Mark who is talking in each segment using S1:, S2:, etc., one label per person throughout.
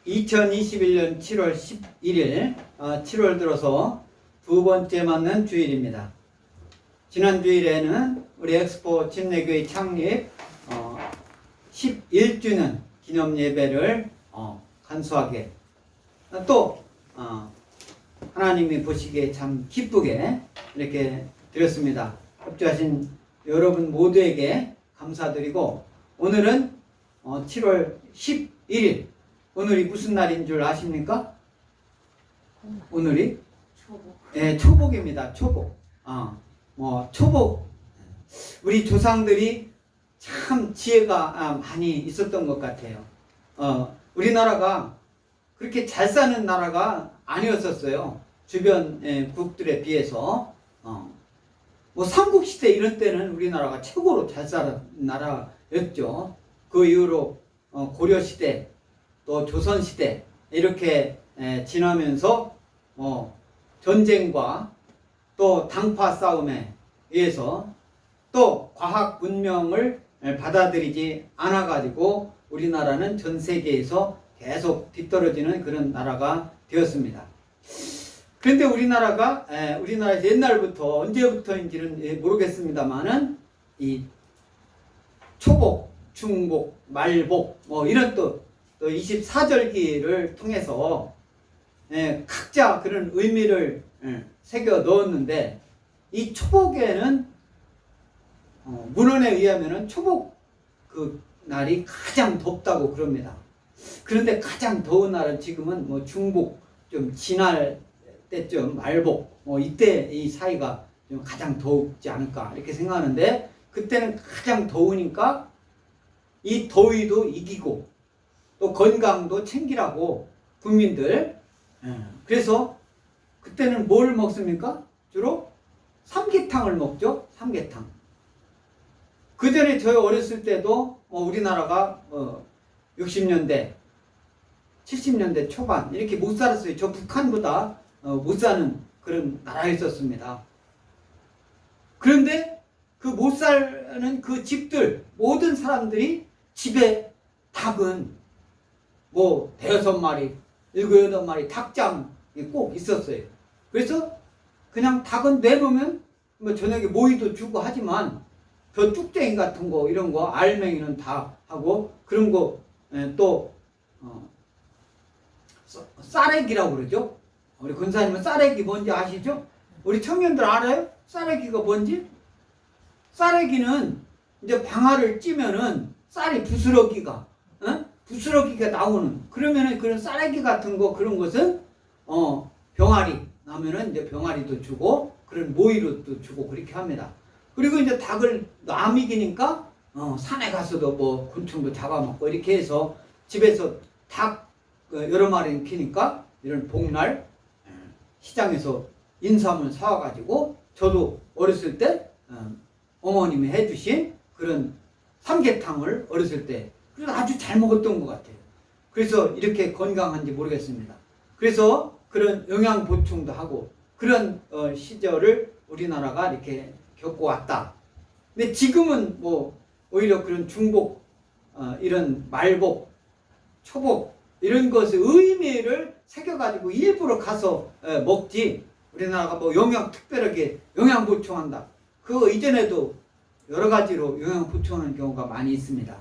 S1: 2021년 7월 11일 7월 들어서 두 번째 맞는 주일입니다. 지난 주일에는 우리 엑스포 침례교회 창립 11주년 기념 예배를 간소하게 또 하나님이 보시기에 참 기쁘게 이렇게 드렸습니다. 협조하신 여러분 모두에게 감사드리고, 오늘은 7월 11일, 오늘이 무슨 날인 줄 아십니까? 오늘이 초복. 네, 초복입니다. 초복. 초복. 우리 조상들이 참 지혜가 많이 있었던 것 같아요. 우리나라가 그렇게 잘 사는 나라가 아니었었어요. 주변 국들에 비해서. 삼국시대 이런 때는 우리나라가 최고로 잘 사는 나라였죠. 그 이후로 고려시대, 또 조선시대 이렇게 지나면서 전쟁과 또 당파 싸움에 의해서 또 과학 문명을 받아들이지 않아가지고 우리나라는 전 세계에서 계속 뒤떨어지는 그런 나라가 되었습니다. 그런데 우리나라에서 옛날부터 언제부터인지는 모르겠습니다만은 이 초복, 중복, 말복 이런 또 24절기를 통해서 각자 그런 의미를 새겨 넣었는데, 이 초복에는 문헌에 의하면은 초복 그 날이 가장 덥다고 그럽니다. 그런데 가장 더운 날은 지금은 중복 좀 지날 때쯤 말복 이때 이 사이가 좀 가장 덥지 않을까 이렇게 생각하는데, 그때는 가장 더우니까 이 더위도 이기고 또 건강도 챙기라고 국민들, 그래서 그때는 뭘 먹습니까? 주로 삼계탕을 먹죠. 삼계탕. 그 전에 저희 어렸을 때도 우리나라가 60년대 70년대 초반 이렇게 못 살았어요. 저 북한보다 못 사는 그런 나라였었습니다. 그런데 그 못 사는 그 집들 모든 사람들이 집에 닭은 대여섯 마리, 일곱 여덟 마리 닭장이 꼭 있었어요. 그래서 그냥 닭은 내놓으면 저녁에 모이도 주고 하지만 저 뚝쟁이 같은 거 이런 거 알맹이는 다 하고, 그런 거 또 쌀액이라고 그러죠. 우리 권사님은 쌀액이 뭔지 아시죠? 우리 청년들 알아요? 쌀액이가 뭔지? 쌀액이는 이제 방아를 찌면은 쌀이 부스러기가 나오는, 그러면은 그런 쌀액이 같은 거, 그런 것은 병아리 나면은 이제 병아리도 주고 그런 모이로도 주고 그렇게 합니다. 그리고 이제 닭을 안 이기니까 산에 가서도 곤충도 잡아먹고 이렇게 해서 집에서 닭 여러 마리 키니까 이런 복날 시장에서 인삼을 사와가지고, 저도 어렸을 때 어머님이 해주신 그런 삼계탕을 어렸을 때 그래서 아주 잘 먹었던 것 같아요. 그래서 이렇게 건강한지 모르겠습니다. 그래서 그런 영양 보충도 하고 그런 시절을 우리나라가 이렇게 겪어왔다. 근데 지금은 오히려 그런 중복, 이런 말복, 초복 이런 것의 의미를 새겨가지고 일부러 가서 먹지, 우리나라가 특별하게 영양 보충한다, 그거 이전에도 여러 가지로 영양 보충하는 경우가 많이 있습니다.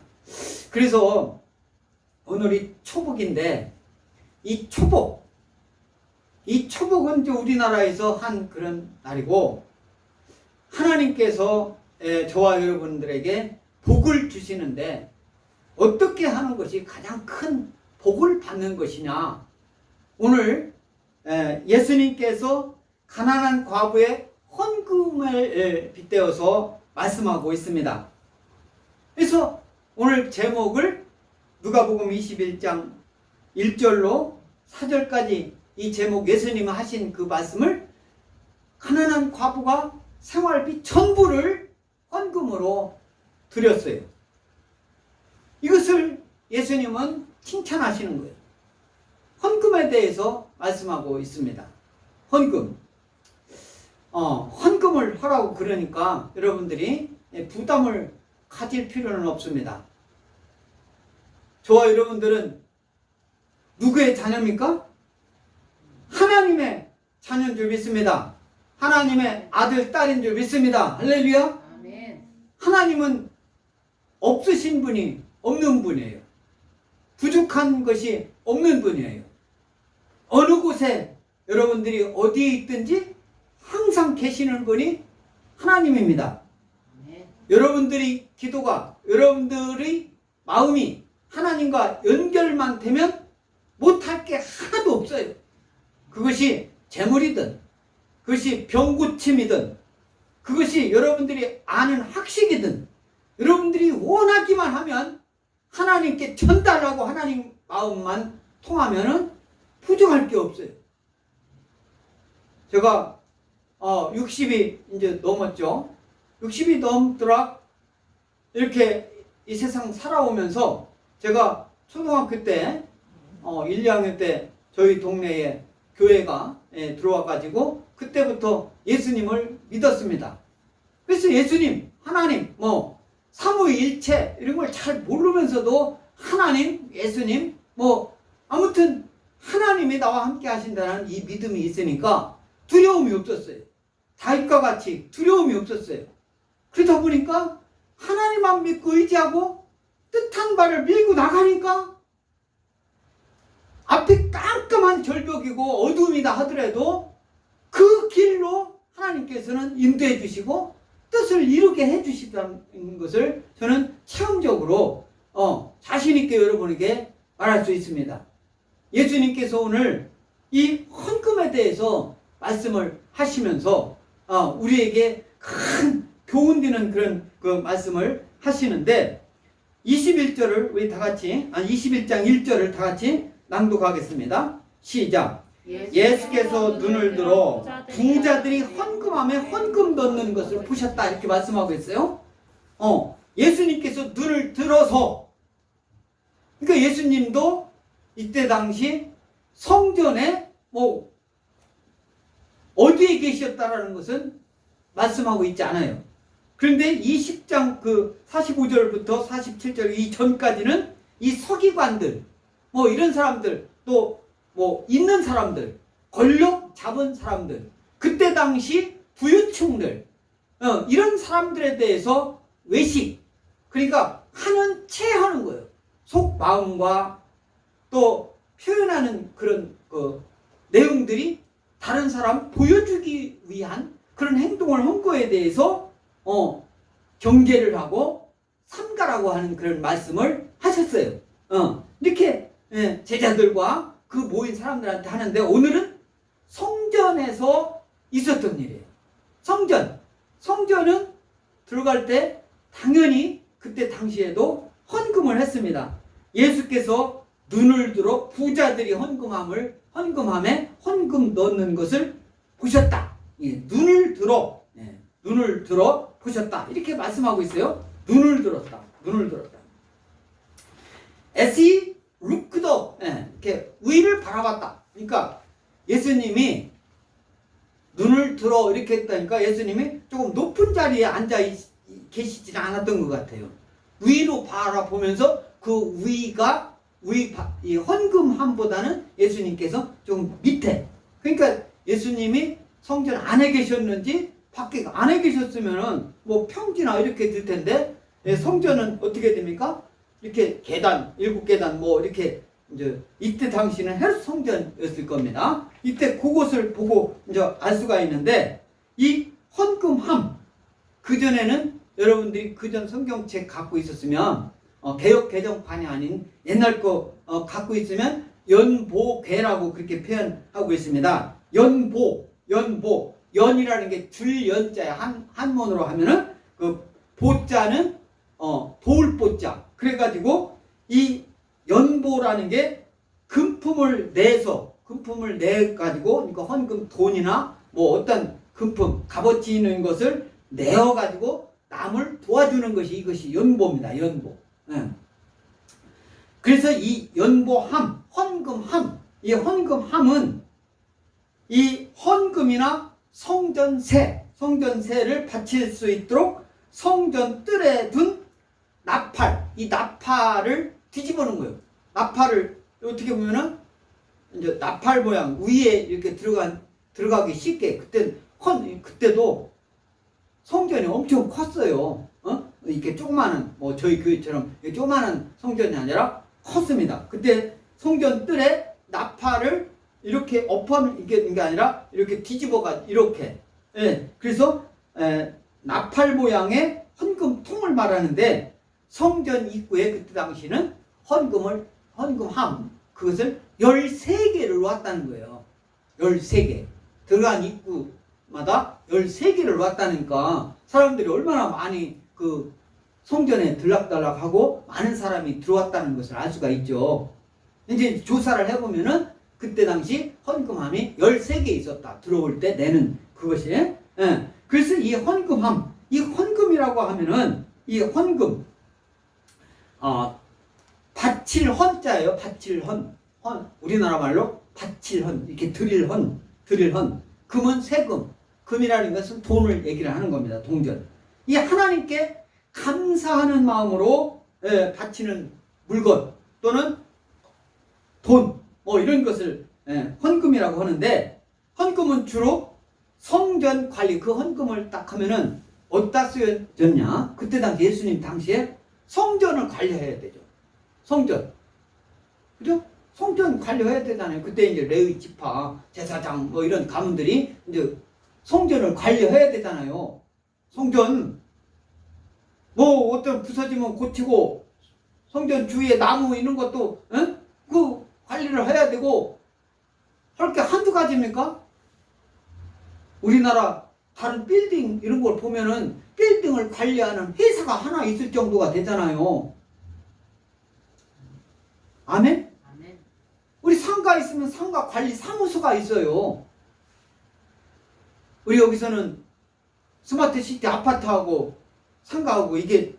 S1: 그래서 오늘이 초복인데, 이 초복은 이제 우리나라에서 한 그런 날이고, 하나님께서 저와 여러분들에게 복을 주시는데 어떻게 하는 것이 가장 큰 복을 받는 것이냐, 오늘 예수님께서 가난한 과부의 헌금을 빗대어서 말씀하고 있습니다. 그래서 오늘 제목을 누가복음 21장 1절로 4절까지 이 제목, 예수님이 하신 그 말씀을 가난한 과부가 생활비 전부를 헌금으로 드렸어요. 이것을 예수님은 칭찬하시는 거예요. 헌금에 대해서 말씀하고 있습니다. 헌금을 하라고 그러니까 여러분들이 부담을 가질 필요는 없습니다. 저와 여러분들은 누구의 자녀입니까? 하나님의 자녀인 줄 믿습니다. 하나님의 아들, 딸인 줄 믿습니다. 할렐루야.
S2: 아멘.
S1: 하나님은 없으신 분이 없는 분이에요. 부족한 것이 없는 분이에요. 어느 곳에 여러분들이 어디에 있든지 항상 계시는 분이 하나님입니다.
S2: 아멘.
S1: 여러분들이 기도가, 여러분들의 마음이 하나님과 연결만 되면 못할 게 하나도 없어요. 그것이 재물이든, 그것이 병고침이든, 그것이 여러분들이 아는 학식이든, 여러분들이 원하기만 하면 하나님께 전달하고 하나님 마음만 통하면은 부족할 게 없어요. 제가 60이 이제 넘었죠. 60이 넘더라. 이렇게 이 세상 살아오면서 제가 초등학교 때 1, 2학년 때 저희 동네에 교회가 들어와가지고 그때부터 예수님을 믿었습니다. 그래서 예수님, 하나님, 뭐 삼위일체 이런 걸 잘 모르면서도 하나님, 예수님, 뭐 아무튼 하나님이 나와 함께 하신다는 이 믿음이 있으니까 두려움이 없었어요. 다윗과 같이 두려움이 없었어요. 그러다 보니까 하나님만 믿고 의지하고 뜻한 바를 밀고 나가니까 앞에 깜깜한 절벽이고 어둠이다 하더라도 그 길로 하나님께서는 인도해 주시고 뜻을 이루게 해 주시다는 것을 저는 체험적으로 자신 있게 여러분에게 말할 수 있습니다. 예수님께서 오늘 이 헌금에 대해서 말씀을 하시면서 우리에게 큰 교훈 되는 그런 그 말씀을 하시는데 21절을 우리 다 같이 21장 1절을 다 같이 낭독하겠습니다. 시작. 예수께서 눈을 들어 부자들이 헌금함에 헌금 넣는 것을 보셨다 이렇게 말씀하고 있어요. 예수님께서 눈을 들어서, 그러니까 예수님도 이때 당시 성전에 뭐 어디에 계셨다라는 것은 말씀하고 있지 않아요. 그런데 이 10장 그 45절부터 47절 이 전까지는 이 서기관들, 뭐 이런 사람들, 또 뭐 있는 사람들, 권력 잡은 사람들, 그때 당시 부유층들, 이런 사람들에 대해서 외식, 그러니까 하는 채 하는 거예요. 속 마음과 또 표현하는 그런 그 내용들이 다른 사람 보여주기 위한 그런 행동을 한 거에 대해서 경계를 하고 삼가라고 하는 그런 말씀을 하셨어요. 이렇게 제자들과 그 모인 사람들한테 하는데 오늘은 성전에서 있었던 일이에요. 성전은 들어갈 때 당연히 그때 당시에도 헌금을 했습니다. 예수께서 눈을 들어 부자들이 헌금함에 헌금 넣는 것을 보셨다. 눈을 들어 보셨다. 이렇게 말씀하고 있어요. 눈을 들었다. As he looked up, 이렇게 위를 바라봤다. 그러니까 예수님이 눈을 들어 이렇게 했다니까 예수님이 조금 높은 자리에 앉아 계시지는 않았던 것 같아요. 위로 바라보면서 그 위가 이 헌금함보다는 예수님께서 좀 밑에, 그러니까 예수님이 성전 안에 계셨는지 밖에 안에 계셨으면은 뭐 평지나 이렇게 될 텐데 성전은 어떻게 됩니까? 이렇게 계단 7계단 뭐 이렇게 이제 이때 당시는 헤롯 성전이었을 겁니다. 이때 그곳을 보고 이제 알 수가 있는데 이 헌금함, 그 전에는 여러분들이 그전 성경책 갖고 있었으면 개역 개정판이 아닌 옛날 거 갖고 있으면 연보궤라고 그렇게 표현하고 있습니다. 연이라는 게 줄연자에 한문으로 하면은 그 보자는 도울보자. 그래가지고 이 연보라는 게 금품을 내가지고, 그러니까 헌금 돈이나 뭐 어떤 금품 값어치 있는 것을 내어가지고 남을 도와주는 것이 이것이 연보입니다. 연보. 그래서 이 연보함, 헌금함, 이 헌금함은 이 헌금이나 성전세를 바칠 수 있도록 성전 뜰에 둔 나팔, 이 나팔을 뒤집어 놓은 거예요. 나팔을 어떻게 보면은 이제 나팔 모양 위에 이렇게 들어가기 쉽게 그때도 성전이 엄청 컸어요. 이렇게 조그마한 뭐 저희 교회처럼 조그마한 성전이 아니라 컸습니다. 그때 성전 뜰에 나팔을 이렇게 이게 아니라 이렇게 뒤집어가 이렇게. 예, 그래서 나팔 모양의 헌금통을 말하는데 성전 입구에 그때 당시는 헌금함 그것을 13개를 놨다는 거예요. 13개. 들어간 입구마다 13개를 놨다니까 사람들이 얼마나 많이 그 성전에 들락달락하고 많은 사람이 들어왔다는 것을 알 수가 있죠. 이제 조사를 해보면은 그때 당시 헌금함이 13개 있었다. 들어올 때 내는 그것이. 예. 그래서 이 헌금함, 이 헌금이라고 하면은 이 헌금, 바칠 헌자예요. 바칠 헌. 우리나라 말로 바칠 헌. 이렇게 드릴 헌. 금은 세금. 금이라는 것은 돈을 얘기를 하는 겁니다. 동전. 이 하나님께 감사하는 마음으로 바치는 물건 또는 돈 뭐 이런 것을 헌금이라고 하는데 헌금은 주로 성전 관리 그 헌금을 딱 하면은 어디다 쓰여졌냐? 그때 당시 예수님 당시에 성전을 관리해야 되죠. 성전. 그죠? 성전 관리해야 되잖아요. 그때 이제 레위 지파, 제사장 뭐 이런 가문들이 이제 성전을 관리해야 되잖아요. 성전 뭐 어떤 부서지면 고치고 성전 주위에 나무 있는 것도 그 관리를 해야 되고 할 게 한두 가지입니까? 우리나라 다른 빌딩 이런 걸 보면은 빌딩을 관리하는 회사가 하나 있을 정도가 되잖아요. 아멘?
S2: 아멘.
S1: 우리 상가 있으면 상가 관리 사무소가 있어요. 우리 여기서는 스마트시티 아파트하고 상가하고 이게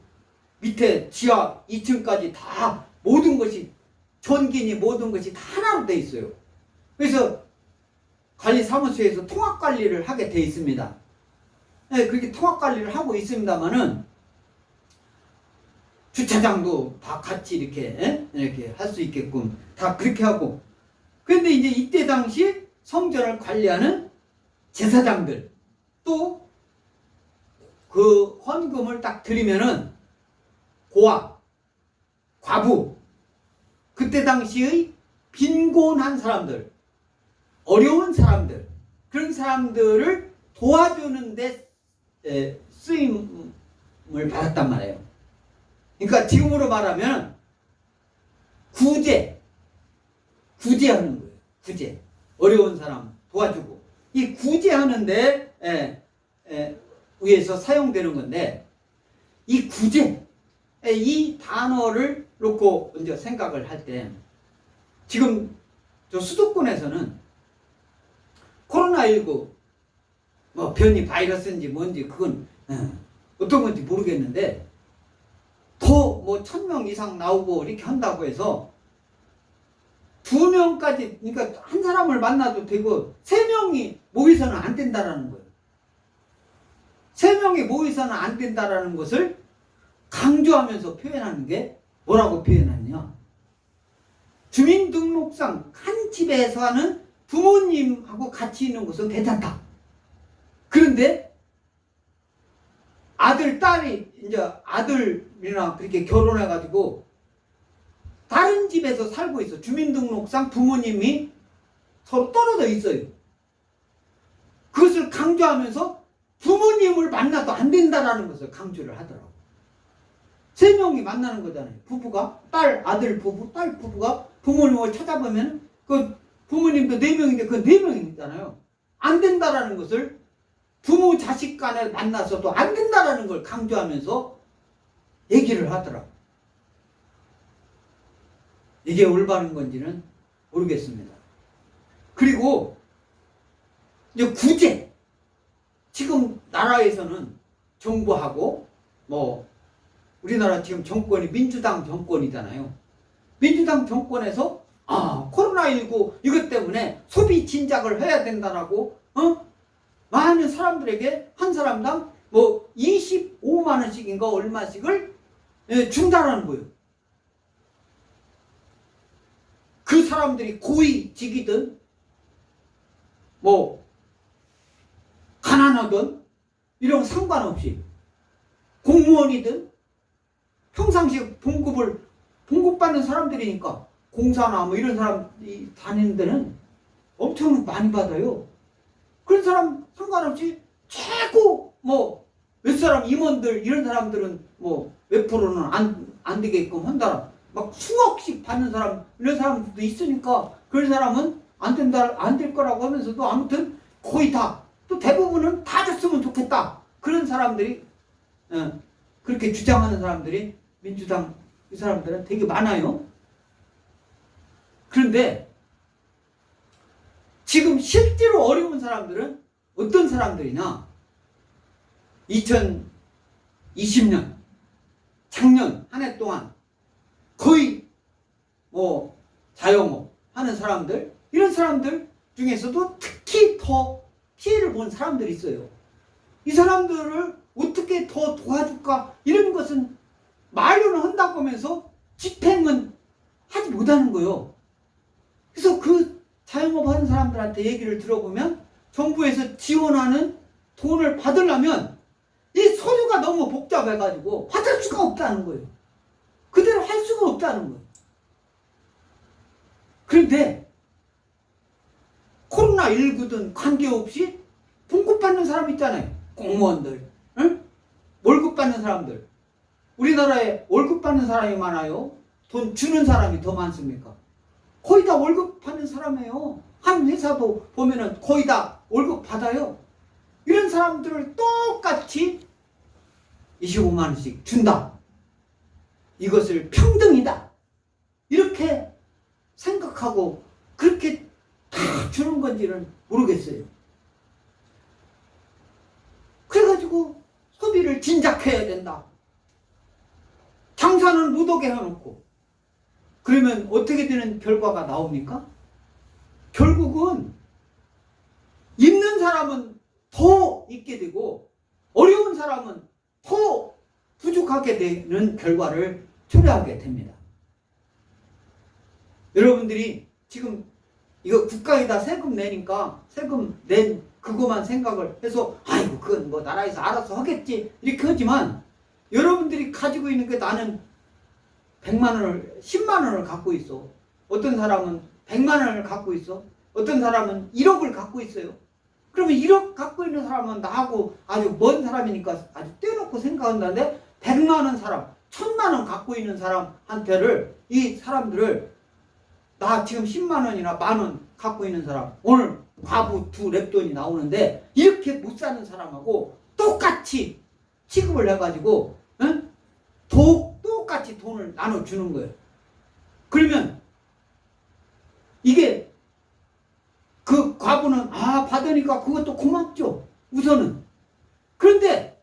S1: 밑에 지하 2층까지 다 모든 것이 전기니 모든 것이 다 하나로 돼 있어요. 그래서 관리사무소에서 통합관리를 하게 돼 있습니다. 네, 그렇게 통합관리를 하고 있습니다만은 주차장도 다 같이 이렇게 할 수 있게끔 다 그렇게 하고. 그런데 이제 이때 당시 성전을 관리하는 제사장들 또 그 헌금을 딱 드리면은 고아, 과부, 그때 당시의 빈곤한 사람들, 어려운 사람들, 그런 사람들을 도와주는 데 쓰임을 받았단 말이에요. 그러니까 지금으로 말하면 구제하는 거예요. 구제. 어려운 사람 도와주고. 이 구제하는데 위해서 사용되는 건데 이 구제, 이 단어를 놓고 먼저 생각을 할 때 지금 저 수도권에서는 코로나19 뭐 변이 바이러스인지 뭔지 그건 어떤 건지 모르겠는데 더 뭐 1000명 이상 나오고 이렇게 한다고 해서 2명까지 그러니까 한 사람을 만나도 되고 3명이 모이서는 안 된다라는 거예요. 3명이 모이서는 안 된다라는 것을 강조하면서 표현하는 게 뭐라고 표현하느냐? 주민등록상 한 집에 사는 부모님하고 같이 있는 것은 괜찮다. 그런데 아들, 딸이 이제 아들이나 그렇게 결혼해가지고 다른 집에서 살고 있어. 주민등록상 부모님이 서로 떨어져 있어요. 그것을 강조하면서 부모님을 만나도 안 된다라는 것을 강조를 하더라고. 3명이 만나는 거잖아요. 부부가 아들 부부, 딸 부부가 부모님을 찾아보면 그 부모님도 4명인데 그 4명이잖아요. 안 된다라는 것을 부모 자식 간에 만나서도 안 된다라는 걸 강조하면서 얘기를 하더라고. 이게 올바른 건지는 모르겠습니다. 그리고 이제 구제. 지금 나라에서는 정부하고 뭐 우리나라 지금 정권이 민주당 정권이잖아요. 민주당 정권에서 코로나19 이것 때문에 소비 진작을 해야 된다라고 많은 사람들에게 한 사람당 뭐 25만 원씩인가 얼마씩을 준다라는 거예요. 그 사람들이 고위직이든 뭐 가난하든 이런 거 상관없이 공무원이든 평상시에 봉급받는 사람들이니까 공사나 뭐 이런 사람이 다니는 데는 엄청 많이 받아요. 그런 사람 상관없이 최고 뭐 몇 사람 임원들 이런 사람들은 뭐 몇 프로는 안 되게끔 한다. 막 수억씩 받는 사람 이런 사람들도 있으니까 그런 사람은 안 될 거라고 하면서도 아무튼 거의 다 또 대부분은 다 줬으면 좋겠다. 그런 사람들이 그렇게 주장하는 사람들이 민주당 이 사람들은 되게 많아요. 그런데 지금 실제로 어려운 사람들은 어떤 사람들이냐? 2020년 작년 한 해 동안 거의 뭐 자영업 하는 사람들 이런 사람들 중에서도 특히 더 피해를 본 사람들이 있어요. 이 사람들을 어떻게 더 도와줄까 이런 것은 말로는 한다고 하면서 집행은 하지 못하는 거예요. 그래서 그 자영업 하는 사람들한테 얘기를 들어보면 정부에서 지원하는 돈을 받으려면 이 서류가 너무 복잡해가지고 받을 수가 없다는 거예요. 그대로 할 수가 없다는 거예요. 그런데 코로나19든 관계없이 봉급받는 사람 있잖아요. 공무원들, 응? 월급 받는 사람들. 우리나라에 월급 받는 사람이 많아요? 돈 주는 사람이 더 많습니까? 거의 다 월급 받는 사람이에요. 한 회사도 보면은 거의 다 월급 받아요. 이런 사람들을 똑같이 25만 원씩 준다. 이것을 평등이다. 이렇게 생각하고 그렇게 다 주는 건지는 모르겠어요. 그래가지고 소비를 진작해야 된다. 장사는 못하게 해놓고 그러면 어떻게 되는 결과가 나옵니까? 결국은 있는 사람은 더 있게 되고 어려운 사람은 더 부족하게 되는 결과를 초래하게 됩니다. 여러분들이 지금 이거 국가에다 세금 내니까 세금 낸 그것만 생각을 해서 아이고 그건 뭐 나라에서 알아서 하겠지 이렇게 하지만 여러분들이 가지고 있는 게 나는 100만 원을 10만 원을 갖고 있어. 어떤 사람은 100만 원을 갖고 있어. 어떤 사람은 1억을 갖고 있어요. 그러면 1억 갖고 있는 사람은 나하고 아주 먼 사람이니까 아주 떼놓고 생각한다는데 100만 원 사람, 1000만 원 갖고 있는 사람한테를 이 사람들을 나 지금 10만 원이나 만 원 갖고 있는 사람 오늘 과부 2 랩돈이 나오는데 이렇게 못 사는 사람하고 똑같이 취급을 해가지고 응? 똑같이 돈을 나눠주는 거예요. 그러면 이게 그 과부는 받으니까 그것도 고맙죠. 우선은. 그런데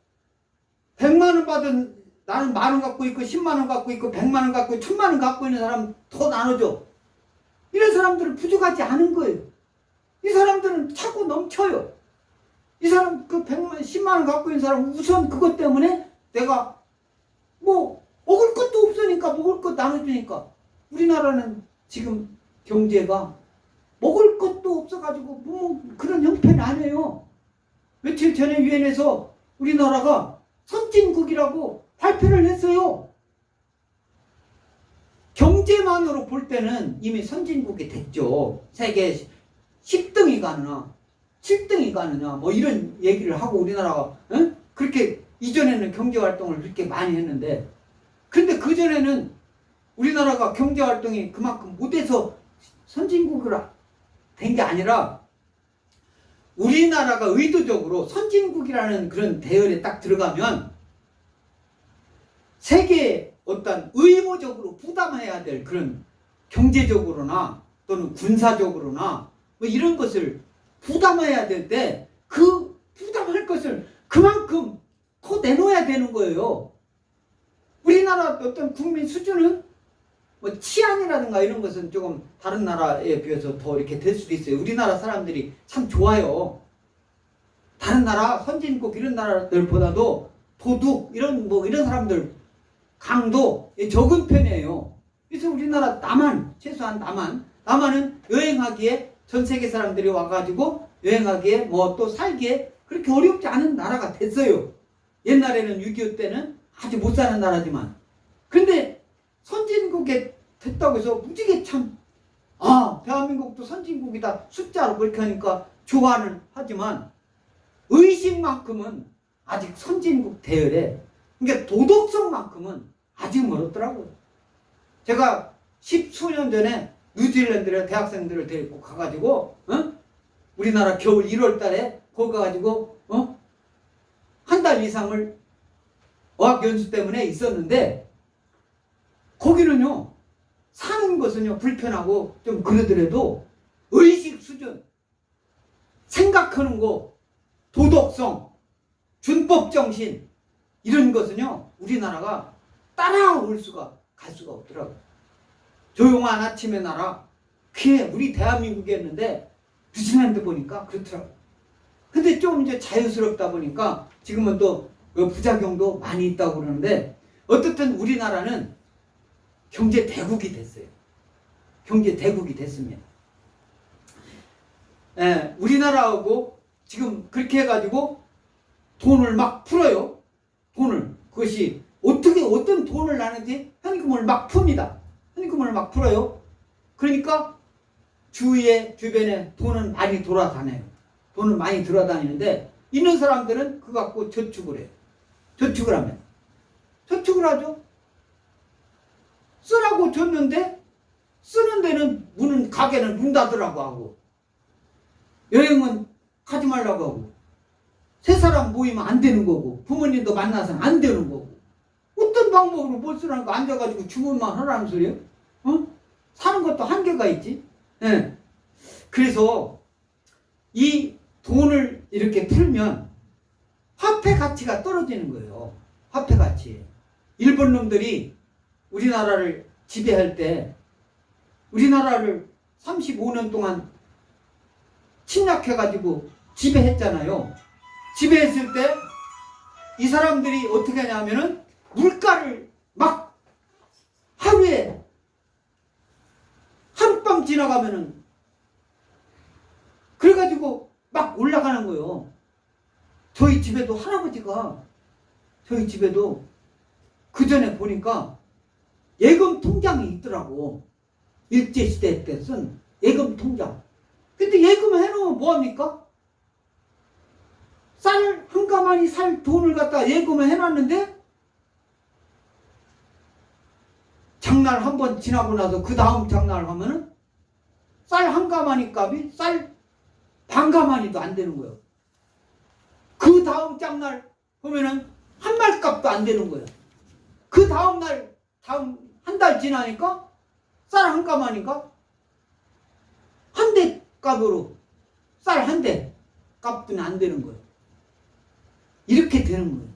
S1: 100만 원 받은 나는 만 원 갖고 있고 10만 원 갖고 있고 100만 원 갖고 있고 1000만 원 갖고 있는 사람 더 나눠줘. 이런 사람들은 부족하지 않은 거예요. 이 사람들은 차고 넘쳐요. 이 사람 그 100만 10만 원 갖고 있는 사람 우선 그것 때문에 내가 뭐 먹을 것도 없으니까 먹을 것 나눠주니까 우리나라는 지금 경제가 먹을 것도 없어가지고 뭐 그런 형편이 아니에요. 며칠 전에 유엔에서 우리나라가 선진국이라고 발표를 했어요. 경제만으로 볼 때는 이미 선진국이 됐죠. 세계 10등이 가느냐 7등이 가느냐 뭐 이런 얘기를 하고 우리나라가 그렇게 이전에는 경제활동을 그렇게 많이 했는데 근데 그전에는 우리나라가 경제활동이 그만큼 못해서 선진국으로 된 게 아니라 우리나라가 의도적으로 선진국이라는 그런 대열에 딱 들어가면 세계에 어떤 의무적으로 부담해야 될 그런 경제적으로나 또는 군사적으로나 뭐 이런 것을 부담해야 될 때 그 부담할 것을 그만큼 더 내놓아야 되는 거예요. 우리나라 어떤 국민 수준은 뭐 치안이라든가 이런 것은 조금 다른 나라에 비해서 더 이렇게 될 수도 있어요. 우리나라 사람들이 참 좋아요. 다른 나라 선진국 이런 나라들보다도 도둑 이런 뭐 이런 사람들 강도 적은 편이에요. 그래서 우리나라 남한 최소한 남한 남한은 여행하기에 전 세계 사람들이 와가지고 여행하기에 뭐 또 살기에 그렇게 어렵지 않은 나라가 됐어요. 옛날에는 6.25 때는 아주 못 사는 나라지만. 근데 선진국에 됐다고 해서 무지개 참, 대한민국도 선진국이다. 숫자로 그렇게 하니까 좋아는 하지만 의식만큼은 아직 선진국 대열에, 그러니까 도덕성만큼은 아직 멀었더라고요. 제가 10수년 전에 뉴질랜드에 대학생들을 데리고 가가지고, 우리나라 겨울 1월 달에 거기 가가지고, 한 달 이상을 어학연수 때문에 있었는데, 거기는요, 사는 것은요, 불편하고 좀 그러더라도 의식 수준, 생각하는 거, 도덕성, 준법 정신, 이런 것은요, 우리나라가 따라올 수가, 갈 수가 없더라고요. 조용한 아침의 나라, 그게 우리 대한민국이었는데, 뉴질랜드 보니까 그렇더라고요. 근데 좀 이제 자유스럽다 보니까 지금은 또 부작용도 많이 있다고 그러는데, 어떻든 우리나라는 경제 대국이 됐어요. 경제 대국이 됐습니다. 우리나라하고 지금 그렇게 해가지고 돈을 막 풀어요. 돈을. 그것이 어떻게, 어떤 돈을 나는지 현금을 막 풉니다. 현금을 막 풀어요. 그러니까 주변에 돈은 많이 돌아다녀요. 돈은 많이 돌아다니는데, 있는 사람들은 그거 갖고 저축을 해요. 저축을 하면. 저축을 하죠. 쓰라고 줬는데, 쓰는 데는 가게는 문 닫으라고 하고, 여행은 가지 말라고 하고, 세 사람 모이면 안 되는 거고, 부모님도 만나서는 안 되는 거고, 어떤 방법으로 못 쓰라는 거 앉아가지고 주문만 하라는 소리예요? 사는 것도 한계가 있지. 예. 그래서 이 돈을 이렇게 풀면 화폐 가치가 떨어지는 거예요. 화폐 가치. 일본 놈들이 우리나라를 지배할 때, 우리나라를 35년 동안 침략해가지고 지배했잖아요. 지배했을 때 이 사람들이 어떻게 하냐면은 물가를 막 하루에 하룻밤 지나가면은 그래가지고 막 올라가는 거예요. 저희 집에도 할아버지가, 저희 집에도 그 전에 보니까 예금 통장이 있더라고. 일제시대 때 쓴 예금 통장. 근데 예금 해놓으면 뭐합니까? 쌀 한 가마니 살 돈을 갖다 예금을 해놨는데, 장날 한 번 지나고 나서 그 다음 장날 하면은 쌀 한 가마니 값이 쌀 반 가마니도 안 되는 거예요. 그 다음 장날 보면은 한 말 값도 안 되는 거예요. 그 다음 날, 다음 한 달 지나니까 쌀 한 가마니까 한 대 값으로 쌀 한 대 값뿐이 안 되는 거예요. 이렇게 되는 거예요.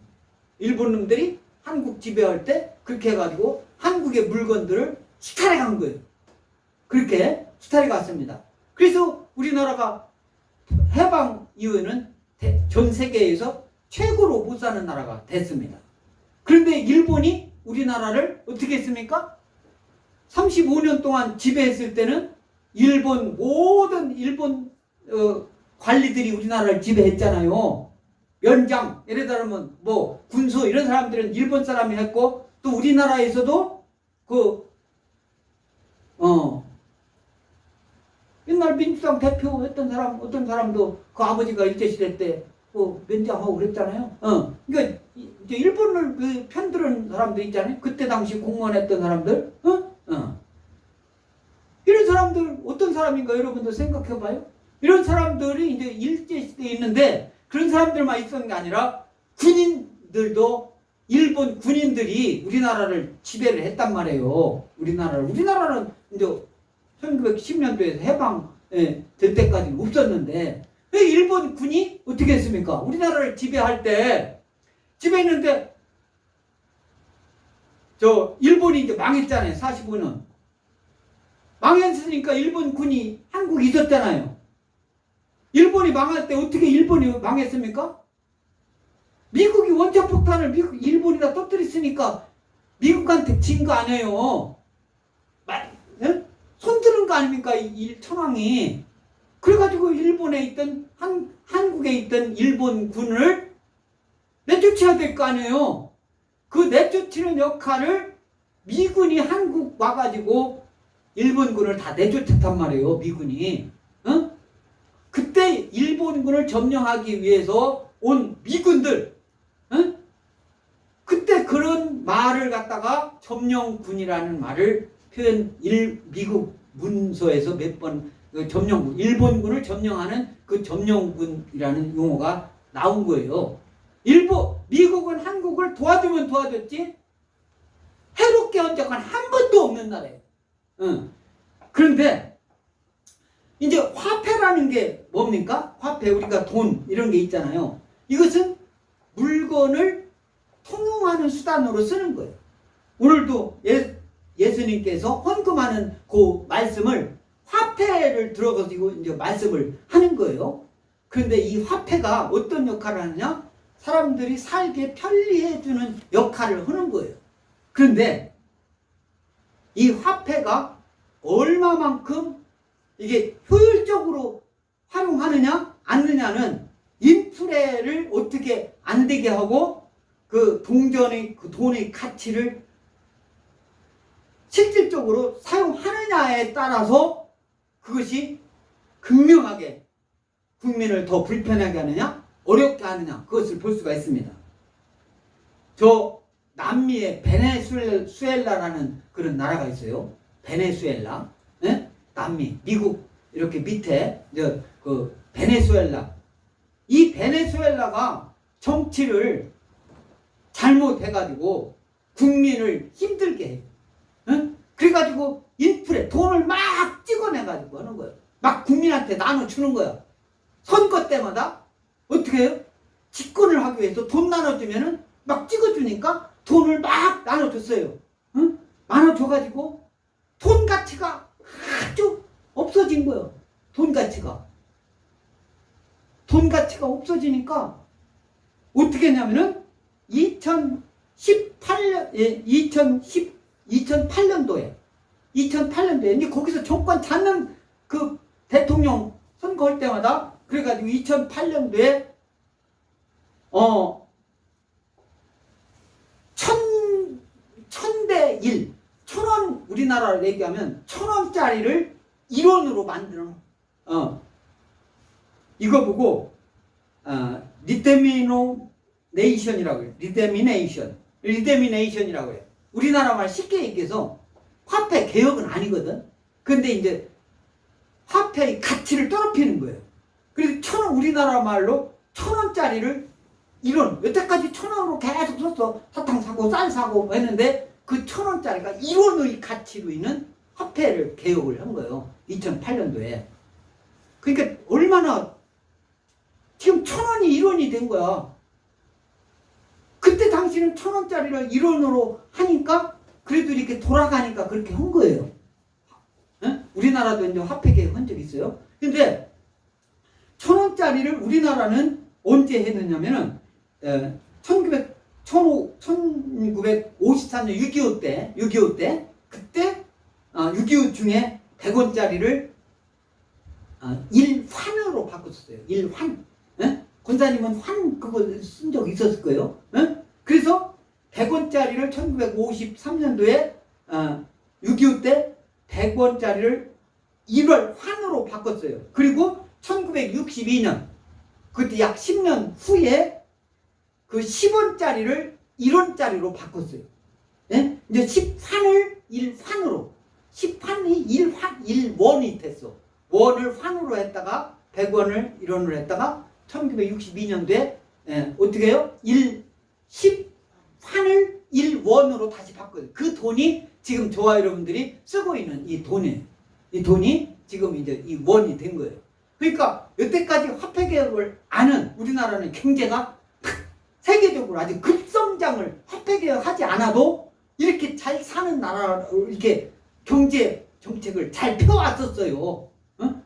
S1: 일본 놈들이 한국 지배할 때 그렇게 해가지고 한국의 물건들을 수탈해 간 거예요. 그렇게 수탈해 갔습니다. 그래서 우리나라가 해방 이후에는 전 세계에서 최고로 못 사는 나라가 됐습니다. 그런데 일본이 우리나라를 어떻게 했습니까? 35년 동안 지배했을 때는 모든 일본 관리들이 우리나라를 지배했잖아요. 연장, 예를 들면 뭐 군수 이런 사람들은 일본 사람이 했고, 또 우리나라에서도 옛날 민주당 대표 했던 사람, 어떤 사람도 그 아버지가 일제시대 때 면장하고 그랬잖아요. 그러니까 이제 일본을 편드는 사람들 있잖아요. 그때 당시 공무원했던 사람들, 이런 사람들 어떤 사람인가 여러분들 생각해봐요. 이런 사람들이 이제 일제시대에 있는데, 그런 사람들만 있었는 게 아니라 군인들도, 일본 군인들이 우리나라를 지배를 했단 말이에요. 우리나라는 이제 1910년도에서 해방 될 때까지는 없었는데, 왜 일본 군이 어떻게 했습니까? 우리나라를 지배할 때, 지배했는데, 일본이 이제 망했잖아요. 45년. 망했으니까 일본 군이 한국에 있었잖아요. 일본이 망할 때 어떻게 일본이 망했습니까? 미국이 원자폭탄을 일본이다 터뜨렸으니까 미국한테 진 거 아니에요. 손드는 거 아닙니까? 이 천황이. 그래가지고 일본에 있던 한국에 있던 일본군을 내쫓아야 될 거 아니에요. 그 내쫓는 역할을 미군이 한국 와가지고 일본군을 다 내쫓았단 말이에요. 미군이. 어? 그때 일본군을 점령하기 위해서 온 미군들, 어? 그때 그런 말을 갖다가 점령군이라는 말을 미국 문서에서 몇 번 점령군, 일본군을 점령하는 그 점령군이라는 용어가 나온 거예요. 미국은 한국을 도와주면 도와줬지 해롭게 한 적은 한 번도 없는 나라예요. 그런데 이제 화폐라는 게 뭡니까? 화폐, 우리가 돈 이런 게 있잖아요. 이것은 물건을 통용하는 수단으로 쓰는 거예요. 오늘도 예수님께서 헌금하는 그 말씀을 화폐를 들어가지고 이제 말씀을 하는 거예요. 그런데 이 화폐가 어떤 역할을 하느냐? 사람들이 살기에 편리해주는 역할을 하는 거예요. 그런데 이 화폐가 얼마만큼 이게 효율적으로 활용하느냐 않느냐는 인플레를 어떻게 안 되게 하고 그 돈의 가치를 실질적으로 사용하느냐에 따라서 그것이 극명하게 국민을 더 불편하게 하느냐 어렵게 하느냐 그것을 볼 수가 있습니다. 저 남미의 베네수엘라라는 그런 나라가 있어요. 베네수엘라. 네? 남미, 미국 이렇게 밑에 그 베네수엘라. 이 베네수엘라가 정치를 잘못해가지고 국민을 힘들게 해요. 응? 그래가지고 돈을 막 찍어내가지고 하는 거예요. 막 국민한테 나눠주는 거야. 선거 때마다 어떻게 해요? 집권을 하기 위해서 돈 나눠주면은 막 찍어주니까 돈을 막 나눠줬어요. 응? 나눠줘가지고 돈 가치가 아주 없어진 거예요. 돈 가치가 없어지니까 어떻게 했냐면은 2008년도에 이제 거기서 정권 잡는 그 대통령 선거할 때마다 그래가지고 2008년도에 1000대 1 1000원 우리나라로 얘기하면 1000원짜리를 1원으로 만드는 이거 보고 리데미네이션이라고 해요. 리데미네이션이라고 해요. 우리나라 말 쉽게 얘기해서 화폐 개혁은 아니거든. 근데 이제 화폐의 가치를 떨어뜨리는 거예요. 그래서 우리나라 말로 1000원짜리를 1원, 여태까지 1000원으로 계속 썼어. 사탕 사고 쌀 사고 했는데 그 1000원짜리가 1원의 가치로 있는 화폐를 개혁을 한 거예요. 2008년도에. 그러니까 얼마나 지금 1000원이 1원이 된 거야. 그때 당시는 1000원짜리를 1원으로 하니까 그래도 이렇게 돌아가니까 그렇게 한 거예요. 에? 우리나라도 이제 화폐 개혁 한 적 있어요. 근데 1000원짜리를 우리나라는 언제 했느냐면은 1953년 6.25 때 그때 6.25 중에 100원짜리를 1환으로 바꿨었어요. 1환. 에? 권사님은 환 그거 쓴 적 있었을 거예요. 에? 그래서 100원짜리를 1953년도에 6.25 때 100원짜리를 1월 환으로 바꿨어요. 그리고 1962년 그때 약 10년 후에 그 10원짜리를 1원짜리로 바꿨어요. 예? 이제 10환을 1환으로 10환이 1원이 됐어. 원을 환으로 했다가 100원을 1원으로 했다가 1962년도에 어떻게 해요? 10환을 1원으로 다시 바꿔요. 그 돈이 지금 저와 여러분들이 쓰고 있는 이 돈이에요. 이 돈이 지금 이제 이 원이 된 거예요. 그러니까 여태까지 화폐 개혁을 아는 우리나라는 경제가 세계적으로 아주 급성장을 화폐 개혁하지 않아도 이렇게 잘 사는 나라로 이렇게 경제 정책을 잘 펴왔었어요. 어?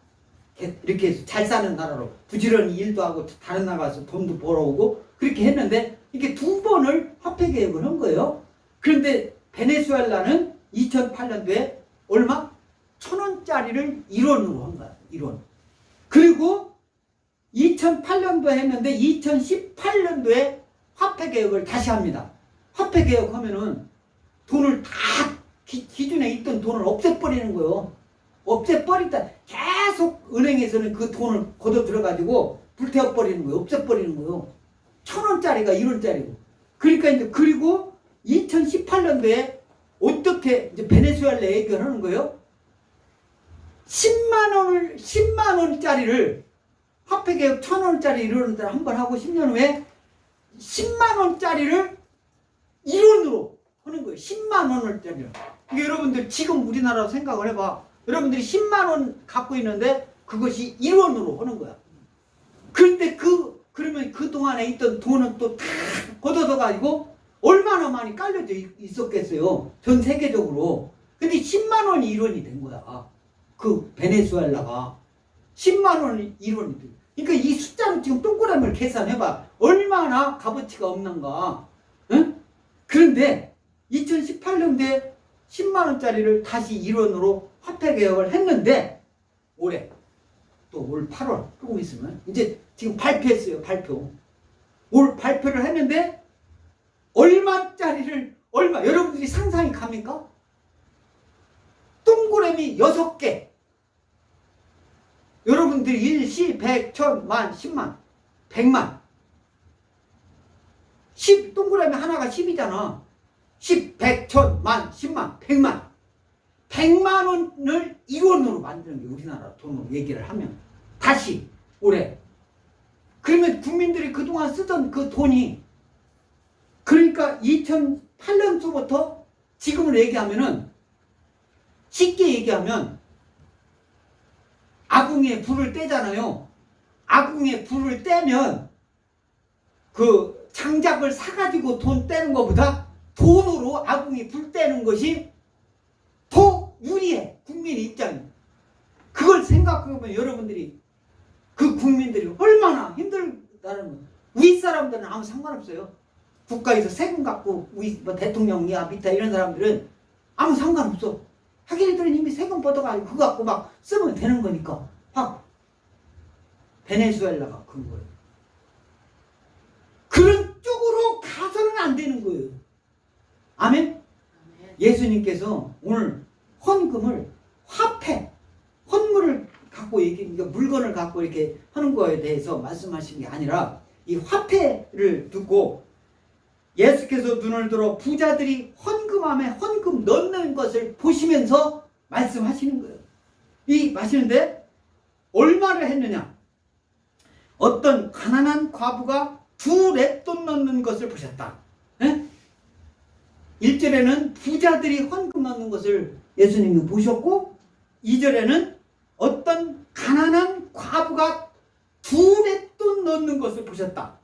S1: 이렇게 해서 잘 사는 나라로 부지런히 일도 하고 다른 나라 가서 돈도 벌어오고 그렇게 했는데 이렇게 2번을 화폐 개혁을 한 거예요. 그런데 베네수엘라는 2008년도에 얼마? 1000원짜리 짜리를 1원으로 한 거야. 1원. 그리고 2008년도에 했는데 2018년도에 화폐개혁을 다시 합니다. 화폐개혁하면은 돈을 다 기존에 있던 돈을 없애버리는 거예요. 없애버린다. 계속 은행에서는 그 돈을 걷어 들어가지고 불태워버리는 거예요. 없애버리는 거예요. 1,000원짜리가 1원짜리고. 그러니까 이제 그리고 2018년도에 어떻게 이제 베네수엘라 얘기를 하는 거예요? 10만 원짜리를 화폐개혁 1,000원짜리 이러는 데를 한번 하고 10년 후에 10만 원짜리를 1원으로 하는 거예요. 10만 원짜리를. 이게 여러분들 지금 우리나라로 생각을 해봐. 여러분들이 10만 원 갖고 있는데 그것이 1원으로 하는 거야. 그런데 그러면 그동안에 있던 돈은 또 다 걷어져가지고 얼마나 많이 깔려져 있었겠어요. 전 세계적으로. 근데 10만 원이 1원이 된 거야. 그 베네수엘라가 10만 원이 1원이 돼. 그러니까 이 숫자로 지금 동그라미를 계산해봐. 얼마나 값어치가 없는가. 응? 그런데 2018년도에 10만 원짜리를 다시 1원으로 화폐 개혁을 했는데 올해 또 올 8월 조금 있으면 이제 지금 발표했어요. 올 발표를 했는데 얼마짜리를 여러분들이 상상이 갑니까? 동그라미 6개. 여러분들이 일시, 100, 1000, 만, 10만, 100만. 10, 동그라미 하나가 10이잖아. 10, 100, 1000, 만, 10만, 100만. 100만 원을 1원으로 만드는 게 우리나라 돈으로 얘기를 하면. 다시, 올해. 그러면 국민들이 그동안 쓰던 그 돈이, 그러니까 2008년부터 지금을 얘기하면은, 쉽게 얘기하면, 아궁이에 불을 떼잖아요. 아궁이에 불을 떼면, 그 장작을 사가지고 돈 떼는 것보다 돈으로 아궁이 불 떼는 것이 더 유리해. 국민의 입장이. 그걸 생각해보면 여러분들이 그 국민들이 얼마나 힘들다는 거예요. 윗사람들은 아무 상관없어요. 국가에서 세금 갖고 뭐 대통령이야 밑에 이런 사람들은 아무 상관없어. 하기들은 이미 세금 뻗어가지고 그거 갖고 막 쓰면 되는 거니까. 막 베네수엘라가 그런 거예요. 그런 쪽으로 가서는 안 되는 거예요. 아멘? 예수님께서 오늘 헌금을 헌물을 갖고 그러니까 물건을 갖고 이렇게 하는 거에 대해서 말씀하신 게 아니라 이 화폐를 두고 예수께서 눈을 들어 부자들이 헌금함에 헌금 넣는 것을 보시면서 말씀하시는 거예요. 이 마시는데 얼마를 했느냐? 어떤 가난한 과부가 2렙돈 넣는 것을 보셨다. 에? 1절에는 부자들이 헌금 넣는 것을 예수님이 보셨고 2절에는 어떤 가난한 과부가 2렙돈 넣는 것을 보셨다.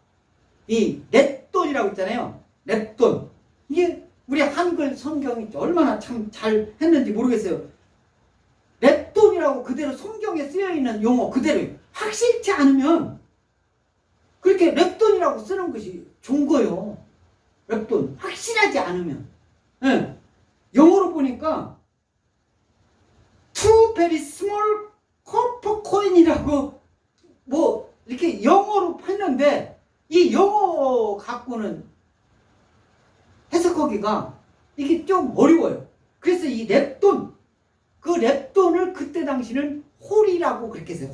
S1: 이 렙돈이라고 있잖아요. 렙돈. 이게 우리 한글 성경이 얼마나 참 잘 했는지 모르겠어요. 렙돈이라고 그대로 성경에 쓰여있는 용어 그대로 확실치 않으면 그렇게 렙돈이라고 쓰는 것이 좋은 거예요. 렙돈. 확실하지 않으면. 네. 영어로 보니까 Two very small copper coin이라고 뭐 이렇게 영어로 했는데 이 영어 갖고는 해석하기가 이게 좀 어려워요. 그래서 이 렙돈, 그 렙돈을 그때 당시는 홀이라고 그렇게 했어요.